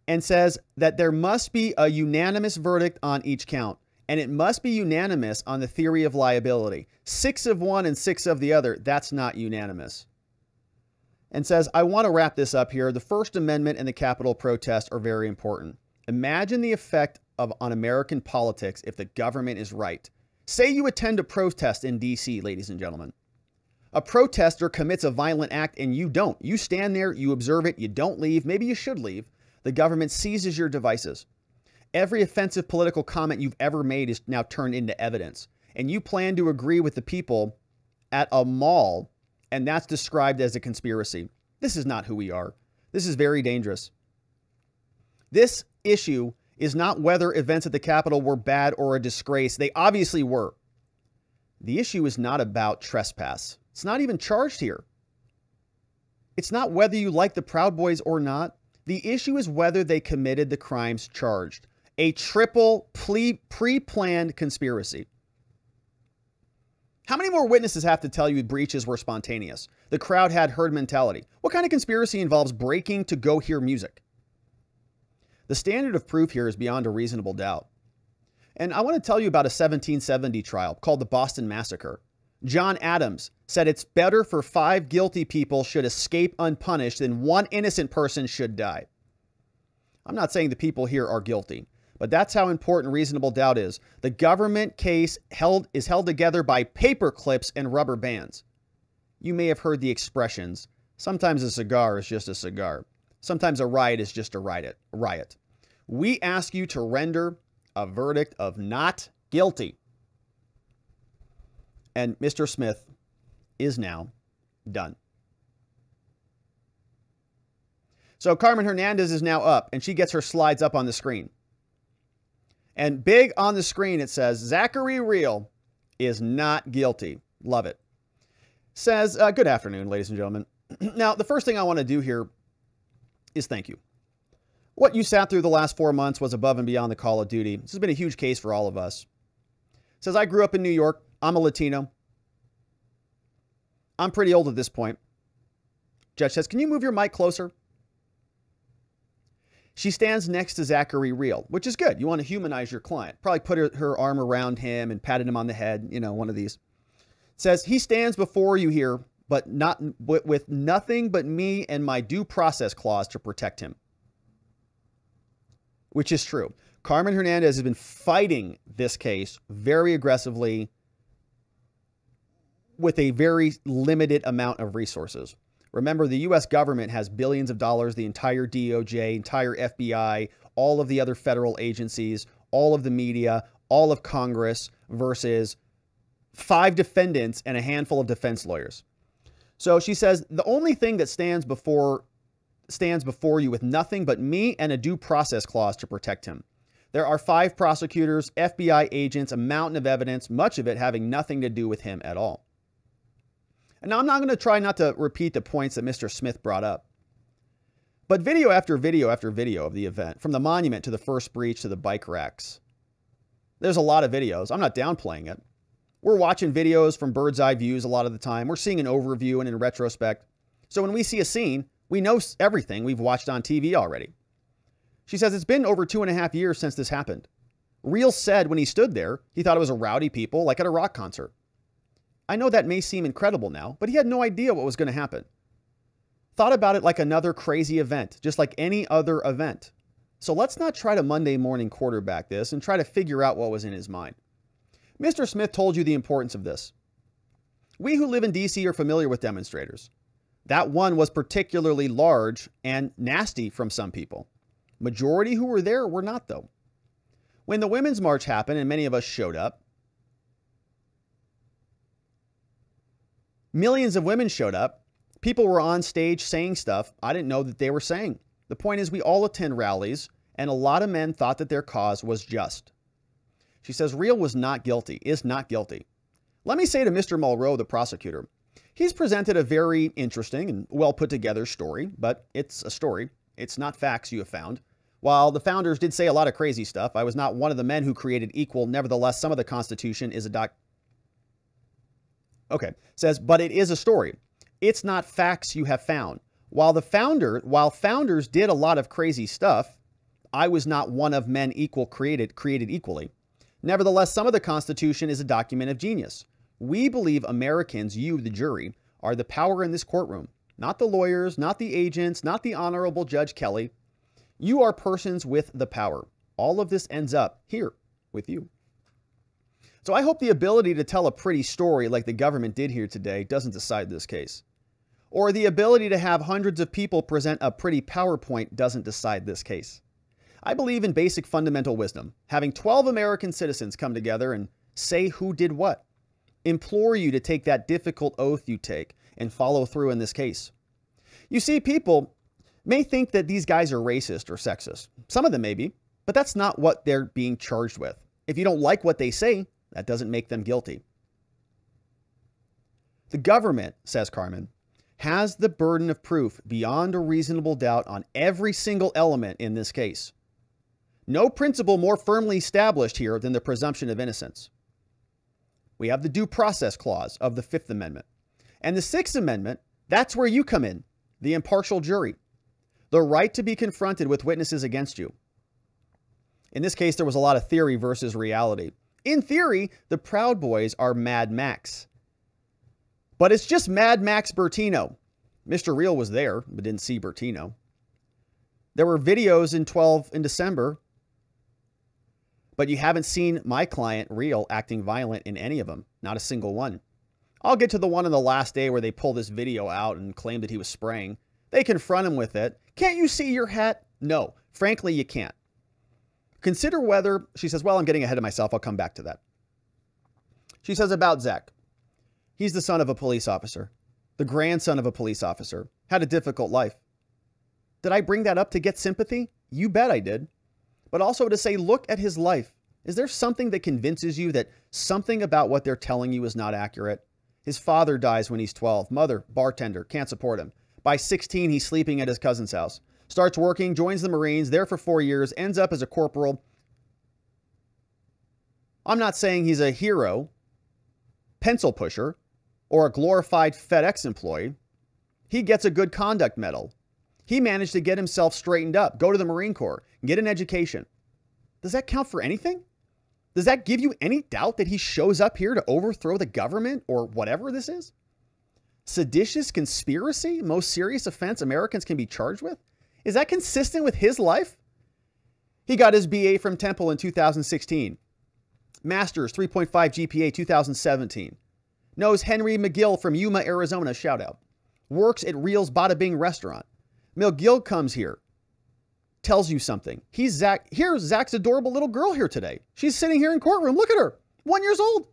and says that there must be a unanimous verdict on each count, and it must be unanimous on the theory of liability. 6 of one and 6 of the other, that's not unanimous. And says, I want to wrap this up here. The First Amendment and the Capitol protest are very important. Imagine the effect on American politics if the government is right. Say you attend a protest in D.C., ladies and gentlemen. A protester commits a violent act and you don't. You stand there, you observe it, you don't leave. Maybe you should leave. The government seizes your devices. Every offensive political comment you've ever made is now turned into evidence. And you plan to agree with the people at a mall, and that's described as a conspiracy. This is not who we are. This is very dangerous. This issue is not whether events at the Capitol were bad or a disgrace. They obviously were. The issue is not about trespass. It's not even charged here. It's not whether you like the Proud Boys or not. The issue is whether they committed the crimes charged. A triple pre-planned conspiracy. How many more witnesses have to tell you breaches were spontaneous? The crowd had herd mentality. What kind of conspiracy involves breaking to go hear music? The standard of proof here is beyond a reasonable doubt. And I want to tell you about a 1770 trial called the Boston Massacre. John Adams said it's better for 5 guilty people should escape unpunished than 1 innocent person should die. I'm not saying the people here are guilty, but that's how important reasonable doubt is. The government case is held together by paper clips and rubber bands. You may have heard the expressions, sometimes a cigar is just a cigar. Sometimes a riot is just a riot. We ask you to render a verdict of not guilty. And Mr. Smith is now done. So Carmen Hernandez is now up, and she gets her slides up on the screen. And big on the screen, it says, Zachary Rehl is not guilty. Love it. Says, good afternoon, ladies and gentlemen. Now, the first thing I want to do here is thank you. What you sat through the last 4 months was above and beyond the call of duty. This has been a huge case for all of us. Says, I grew up in New York. I'm a Latino. I'm pretty old at this point. Judge says, can you move your mic closer? She stands next to Zachary Rehl, which is good. You want to humanize your client. Probably put her arm around him and patted him on the head. You know, one of these. It says, he stands before you here, but not with nothing but me and my due process clause to protect him. Which is true. Carmen Hernandez has been fighting this case very aggressively with a very limited amount of resources. Remember, the U.S. government has billions of dollars, the entire DOJ, entire FBI, all of the other federal agencies, all of the media, all of Congress, versus 5 defendants and a handful of defense lawyers. So she says, the only thing that stands before you with nothing but me and a due process clause to protect him. There are 5 prosecutors, FBI agents, a mountain of evidence, much of it having nothing to do with him at all. And now I'm not going to try not to repeat the points that Mr. Smith brought up. But video after video after video of the event, from the monument to the first breach to the bike racks, there's a lot of videos. I'm not downplaying it. We're watching videos from bird's eye views a lot of the time. We're seeing an overview and in retrospect. So when we see a scene, we know everything we've watched on TV already. She says it's been over 2.5 years since this happened. Rehl said when he stood there, he thought it was a rowdy people like at a rock concert. I know that may seem incredible now, but he had no idea what was going to happen. Thought about it like another crazy event, just like any other event. So let's not try to Monday morning quarterback this and try to figure out what was in his mind. Mr. Smith told you the importance of this. We who live in DC are familiar with demonstrators. That one was particularly large and nasty from some people. Majority who were there were not, though. When the Women's March happened and many of us showed up, millions of women showed up. People were on stage saying stuff I didn't know that they were saying. The point is, we all attend rallies, and a lot of men thought that their cause was just. She says Rehl was not guilty, is not guilty. Let me say to Mr. Mulrow, the prosecutor, he's presented a very interesting and well put together story, but it's a story. It's not facts you have found. While the founders did say a lot of crazy stuff, I was not one of the men who created equal. Nevertheless, some of the Constitution is a Okay, says, but it is a story. It's not facts you have found. While founders did a lot of crazy stuff, I was not one of men created equally. Nevertheless, some of the Constitution is a document of genius. We believe Americans, you, the jury, are the power in this courtroom. Not the lawyers, not the agents, not the Honorable Judge Kelly. You are persons with the power. All of this ends up here with you. So I hope the ability to tell a pretty story like the government did here today doesn't decide this case. Or the ability to have hundreds of people present a pretty PowerPoint doesn't decide this case. I believe in basic fundamental wisdom. Having 12 American citizens come together and say who did what. Implore you to take that difficult oath you take and follow through in this case. You see, people may think that these guys are racist or sexist. Some of them may be, but that's not what they're being charged with. If you don't like what they say, that doesn't make them guilty. The government, says Carmen, has the burden of proof beyond a reasonable doubt on every single element in this case. No principle more firmly established here than the presumption of innocence. We have the due process clause of the Fifth Amendment. And the Sixth Amendment, that's where you come in, the impartial jury. The right to be confronted with witnesses against you. In this case, there was a lot of theory versus reality. In theory, the Proud Boys are Mad Max. But it's just Mad Max Bertino. Mr. Rehl was there, but didn't see Bertino. There were videos in December, but you haven't seen my client, Rehl, acting violent in any of them. Not a single one. I'll get to the one on the last day where they pull this video out and claim that he was spraying. They confront him with it. Can't you see your hat? No, frankly, you can't. Consider whether, she says, well, I'm getting ahead of myself. I'll come back to that. She says about Zach. He's the son of a police officer, the grandson of a police officer, had a difficult life. Did I bring that up to get sympathy? You bet I did. But also to say, look at his life. Is there something that convinces you that something about what they're telling you is not accurate? His father dies when he's 12. Mother, bartender, can't support him. By 16, he's sleeping at his cousin's house. Starts working, joins the Marines, there for 4 years, ends up as a corporal. I'm not saying he's a hero, pencil pusher, or a glorified FedEx employee. He gets a good conduct medal. He managed to get himself straightened up, go to the Marine Corps, get an education. Does that count for anything? Does that give you any doubt that he shows up here to overthrow the government or whatever this is? Seditious conspiracy, most serious offense Americans can be charged with? Is that consistent with his life? He got his BA from Temple in 2016. Master's 3.5 GPA 2017. Knows Henry McGill from Yuma, Arizona, shout out. Works at Reel's Bada Bing restaurant. McGill comes here. Tells you something. He's Zach. Here's Zach's adorable little girl here today. She's sitting here in courtroom. Look at her. 1 year old.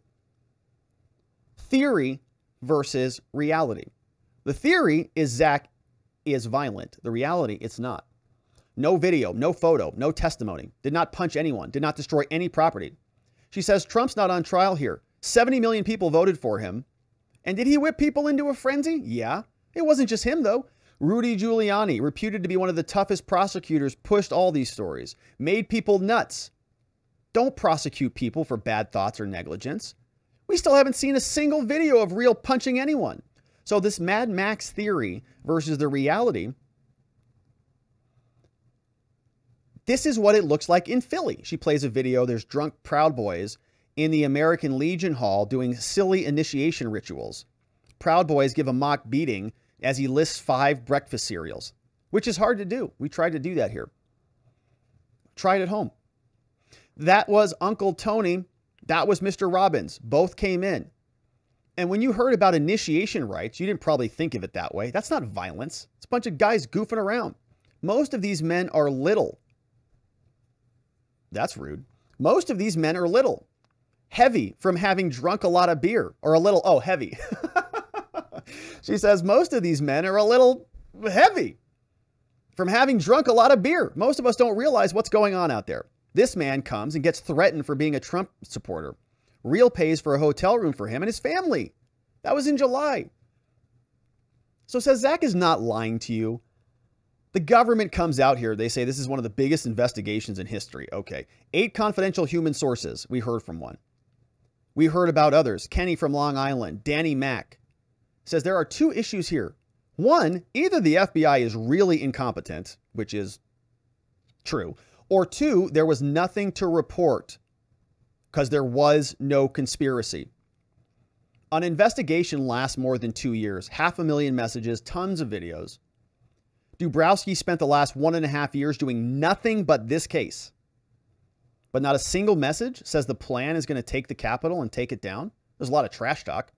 Theory versus reality. The theory is Zach is violent. The reality, it's not. No video, no photo, no testimony. Did not punch anyone. Did not destroy any property. She says Trump's not on trial here. 70 million people voted for him. And did he whip people into a frenzy? Yeah. It wasn't just him, though. Rudy Giuliani, reputed to be one of the toughest prosecutors, pushed all these stories, made people nuts. Don't prosecute people for bad thoughts or negligence. We still haven't seen a single video of Reel punching anyone. So this Mad Max theory versus the reality, this is what it looks like in Philly. She plays a video. There's drunk Proud Boys in the American Legion Hall doing silly initiation rituals. Proud Boys give a mock beating as he lists 5 breakfast cereals, which is hard to do. We tried to do that here. Try it at home. That was Uncle Tony. That was Mr. Robbins. Both came in. And when you heard about initiation rites, you didn't probably think of it that way. That's not violence. It's a bunch of guys goofing around. Most of these men are little. That's rude. Most of these men are little. Heavy from having drunk a lot of beer. Or a little, oh, heavy. She says most of these men are a little heavy from having drunk a lot of beer. Most of us don't realize what's going on out there. This man comes and gets threatened for being a Trump supporter. Reel pays for a hotel room for him and his family. That was in July. So says Zach is not lying to you. The government comes out here. They say this is one of the biggest investigations in history. Okay. 8 confidential human sources. We heard from one. We heard about others. Kenny from Long Island. Danny Mack. Says there are 2 issues here. One, either the FBI is really incompetent, which is true, or 2, there was nothing to report because there was no conspiracy. An investigation lasts more than 2 years, 500,000 messages, tons of videos. Dubrowski spent the last 1.5 years doing nothing but this case. But not a single message says the plan is going to take the Capitol and take it down. There's a lot of trash talk,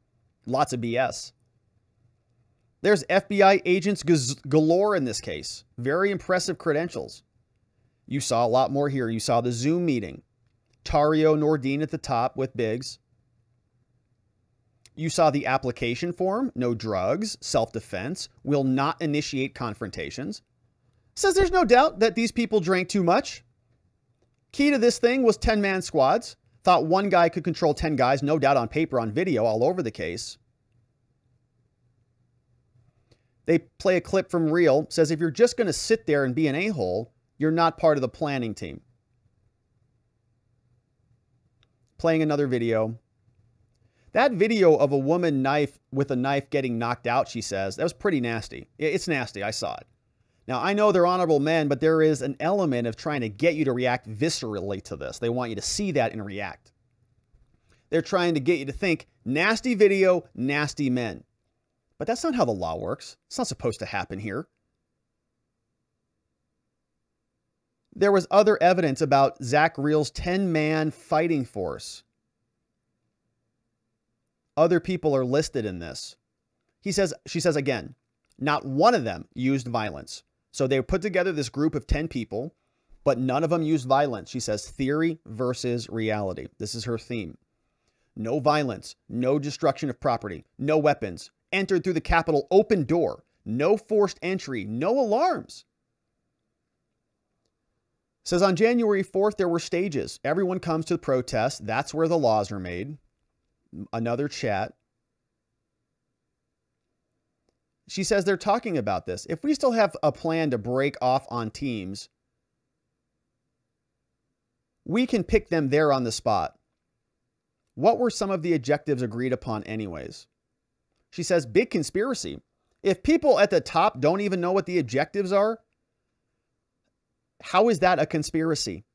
lots of BS. There's FBI agents galore in this case. Very impressive credentials. You saw a lot more here. You saw the Zoom meeting. Tario Nordine at the top with Biggs. You saw the application form. No drugs. Self-defense. Will not initiate confrontations. Says there's no doubt that these people drank too much. Key to this thing was 10-man squads. Thought one guy could control 10 guys. No doubt on paper, on video, all over the case. They play a clip from Reel. Says if you're just going to sit there and be an a-hole, you're not part of the planning team. Playing another video. That video of a woman with a knife getting knocked out, she says, that was pretty nasty. It's nasty. I saw it. Now, I know they're honorable men, but there is an element of trying to get you to react viscerally to this. They want you to see that and react. They're trying to get you to think, nasty video, nasty men. But that's not how the law works. It's not supposed to happen here. There was other evidence about Zach Reel's 10-man fighting force. Other people are listed in this. She says again, not one of them used violence. So they put together this group of 10 people, but none of them used violence. She says theory versus reality. This is her theme. No violence, no destruction of property, no weapons, entered through the Capitol open door, no forced entry, no alarms. Says on January 4th, there were stages. Everyone comes to the protest. That's where the laws are made. Another chat. She says they're talking about this. If we still have a plan to break off on teams, we can pick them there on the spot. What were some of the objectives agreed upon anyways? She says, big conspiracy. If people at the top don't even know what the objectives are, how is that a conspiracy?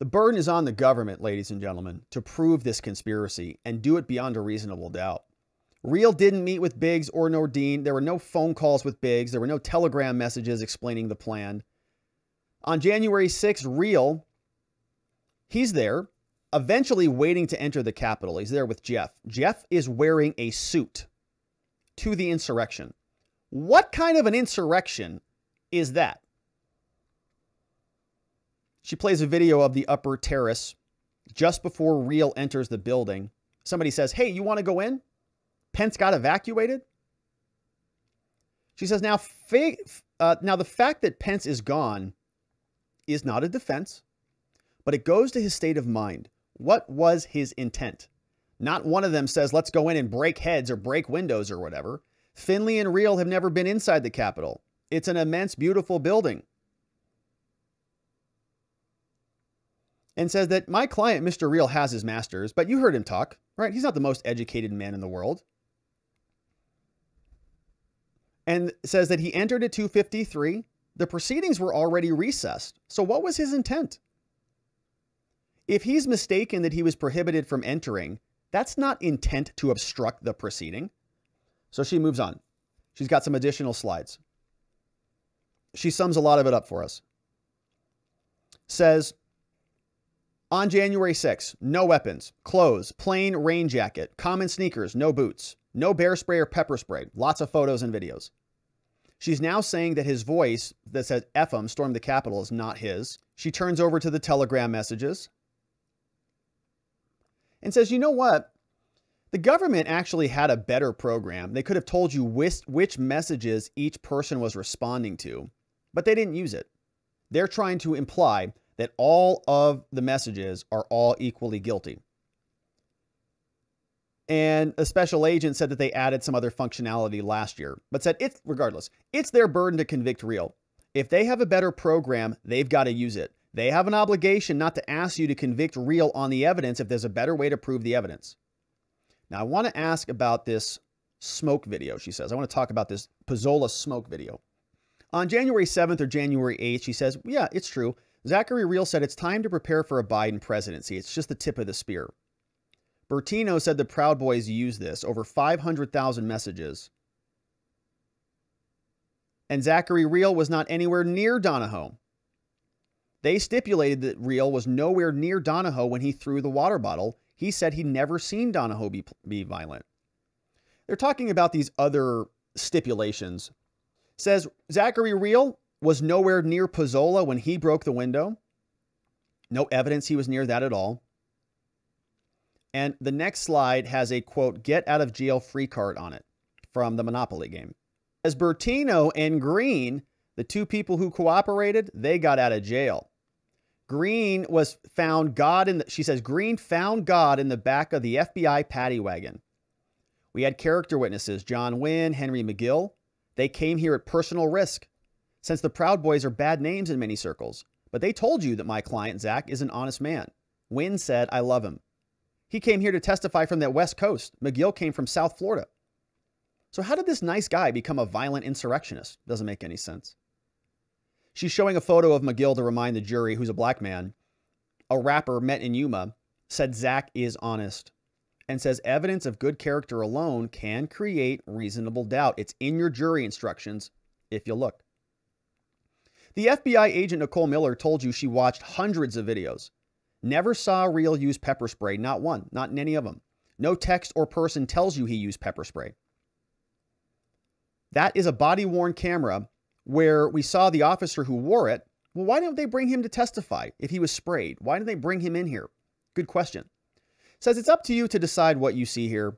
The burden is on the government, ladies and gentlemen, to prove this conspiracy and do it beyond a reasonable doubt. Real didn't meet with Biggs or Nordine. There were no phone calls with Biggs. There were no telegram messages explaining the plan. On January 6th, Real, he's there, eventually waiting to enter the Capitol. He's there with Jeff. Jeff is wearing a suit to the insurrection. What kind of an insurrection is that? She plays a video of the upper terrace just before Real enters the building. Somebody says, hey, you want to go in? Pence got evacuated. She says, now the fact that Pence is gone is not a defense, but it goes to his state of mind. What was his intent? Not one of them says, let's go in and break heads or break windows or whatever. Finley and Real have never been inside the Capitol. It's an immense, beautiful building. And says that my client, Mr. Real, has his master's, but you heard him talk, right? He's not the most educated man in the world. And says that he entered at 2:53. The proceedings were already recessed. So what was his intent? If he's mistaken that he was prohibited from entering, that's not intent to obstruct the proceeding. So she moves on. She's got some additional slides. She sums a lot of it up for us. Says, on January 6th, no weapons, clothes, plain rain jacket, common sneakers, no boots, no bear spray or pepper spray, lots of photos and videos. She's now saying that his voice that says F 'em, storm the Capitol, is not his. She turns over to the telegram messages and says, you know what? The government actually had a better program. They could have told you which messages each person was responding to, but they didn't use it. They're trying to imply that all of the messages are all equally guilty. And a special agent said that they added some other functionality last year, but said regardless, it's their burden to convict Real. If they have a better program, they've got to use it. They have an obligation not to ask you to convict Real on the evidence if there's a better way to prove the evidence. Now, I want to ask about this smoke video, she says. I want to talk about this Pizzola smoke video. On January 7th or January 8th, she says, yeah, it's true. Zachary Real said it's time to prepare for a Biden presidency. It's just the tip of the spear. Bertino said the Proud Boys used this, over 500,000 messages. And Zachary Real was not anywhere near Donahoe. They stipulated that Real was nowhere near Donahoe when he threw the water bottle. He said he'd never seen Donahoe be violent. They're talking about these other stipulations. Says Zachary Real was nowhere near Pizzola when he broke the window. No evidence he was near that at all. And the next slide has a, quote, get out of jail free card on it from the Monopoly game. As Bertino and Green, the two people who cooperated, they got out of jail. Green was found she says Green found God in the back of the FBI paddy wagon. We had character witnesses, John Wynn, Henry McGill. They came here at personal risk, since the Proud Boys are bad names in many circles. But they told you that my client, Zach, is an honest man. Wynn said, I love him. He came here to testify from the West Coast. McGill came from South Florida. So how did this nice guy become a violent insurrectionist? Doesn't make any sense. She's showing a photo of McGill to remind the jury, who's a black man. A rapper met in Yuma said Zach is honest and says evidence of good character alone can create reasonable doubt. It's in your jury instructions if you look. The FBI agent Nicole Miller told you she watched hundreds of videos. Never saw Real use pepper spray, not one, not in any of them. No text or person tells you he used pepper spray. That is a body-worn camera where we saw the officer who wore it. Well, why don't they bring him to testify if he was sprayed? Why didn't they bring him in here? Good question. Says it's up to you to decide what you see here.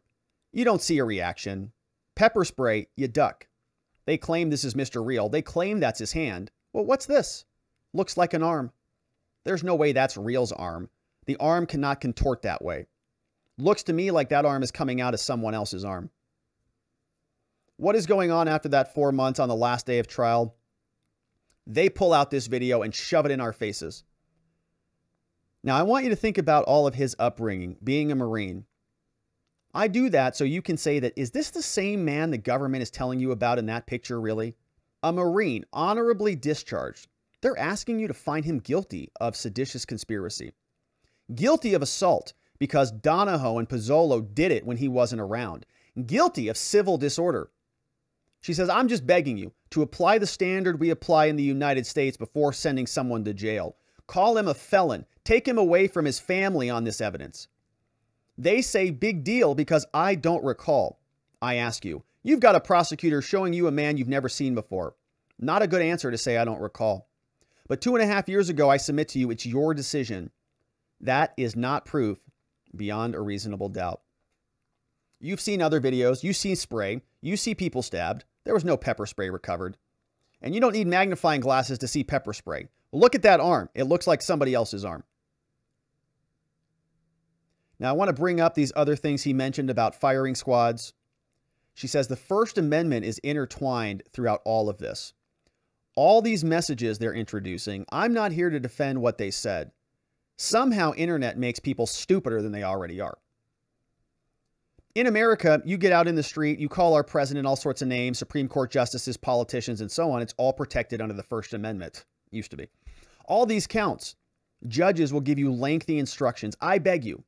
You don't see a reaction. Pepper spray, you duck. They claim this is Mr. Real. They claim that's his hand. Well, what's this? Looks like an arm. There's no way that's Real's arm. The arm cannot contort that way. Looks to me like that arm is coming out as someone else's arm. What is going on after that 4 months on the last day of trial? They pull out this video and shove it in our faces. Now, I want you to think about all of his upbringing, being a Marine. I do that so you can say that, is this the same man the government is telling you about in that picture, really? A Marine, honorably discharged. They're asking you to find him guilty of seditious conspiracy. Guilty of assault because Donahoe and Pozzolo did it when he wasn't around. Guilty of civil disorder. She says, I'm just begging you to apply the standard we apply in the United States before sending someone to jail. Call him a felon. Take him away from his family on this evidence. They say big deal because I don't recall. I ask you, you've got a prosecutor showing you a man you've never seen before. Not a good answer to say I don't recall. But 2.5 years ago, I submit to you, it's your decision. That is not proof beyond a reasonable doubt. You've seen other videos. You've seen spray. You see people stabbed. There was no pepper spray recovered. And you don't need magnifying glasses to see pepper spray. Look at that arm. It looks like somebody else's arm. Now, I want to bring up these other things he mentioned about firing squads. She says the First Amendment is intertwined throughout all of this. All these messages they're introducing, I'm not here to defend what they said. Somehow, internet makes people stupider than they already are. In America, you get out in the street, you call our president all sorts of names, Supreme Court justices, politicians, and so on. It's all protected under the First Amendment. Used to be. All these counts. Judges will give you lengthy instructions. I beg you,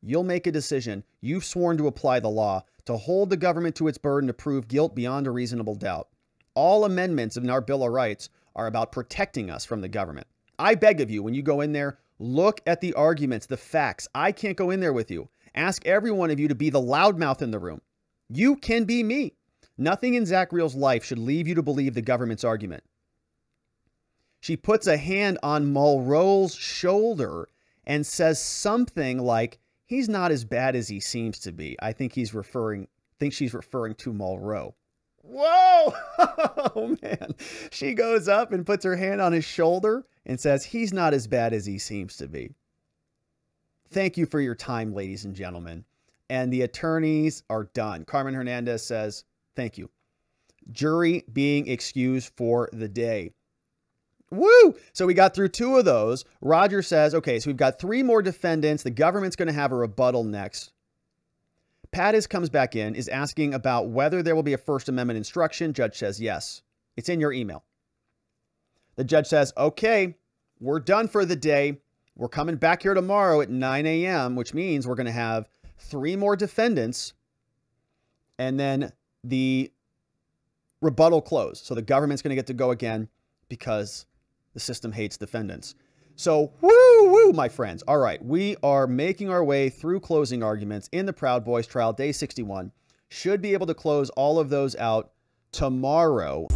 you'll make a decision. You've sworn to apply the law, to hold the government to its burden to prove guilt beyond a reasonable doubt. All amendments in our Bill of Rights are about protecting us from the government. I beg of you, when you go in there, look at the arguments, the facts. I can't go in there with you. Ask every one of you to be the loudmouth in the room. You can be me. Nothing in Zach Real's life should leave you to believe the government's argument. She puts a hand on Mulroe's shoulder and says something like, he's not as bad as he seems to be. I think she's referring to Mulroe. Whoa! Oh, man. She goes up and puts her hand on his shoulder and says, he's not as bad as he seems to be. Thank you for your time, ladies and gentlemen. And the attorneys are done. Carmen Hernandez says, thank you. Jury being excused for the day. Woo! So we got through 2 of those. Roger says, okay, so we've got 3 more defendants. The government's going to have a rebuttal next. Pattis comes back in, is asking about whether there will be a First Amendment instruction. Judge says yes. It's in your email. The judge says, okay, we're done for the day. We're coming back here tomorrow at 9 a.m., which means we're going to have 3 more defendants and then the rebuttal close. So the government's going to get to go again because the system hates defendants. So, woo, my friends. All right, we are making our way through closing arguments in the Proud Boys trial, day 61. Should be able to close all of those out tomorrow.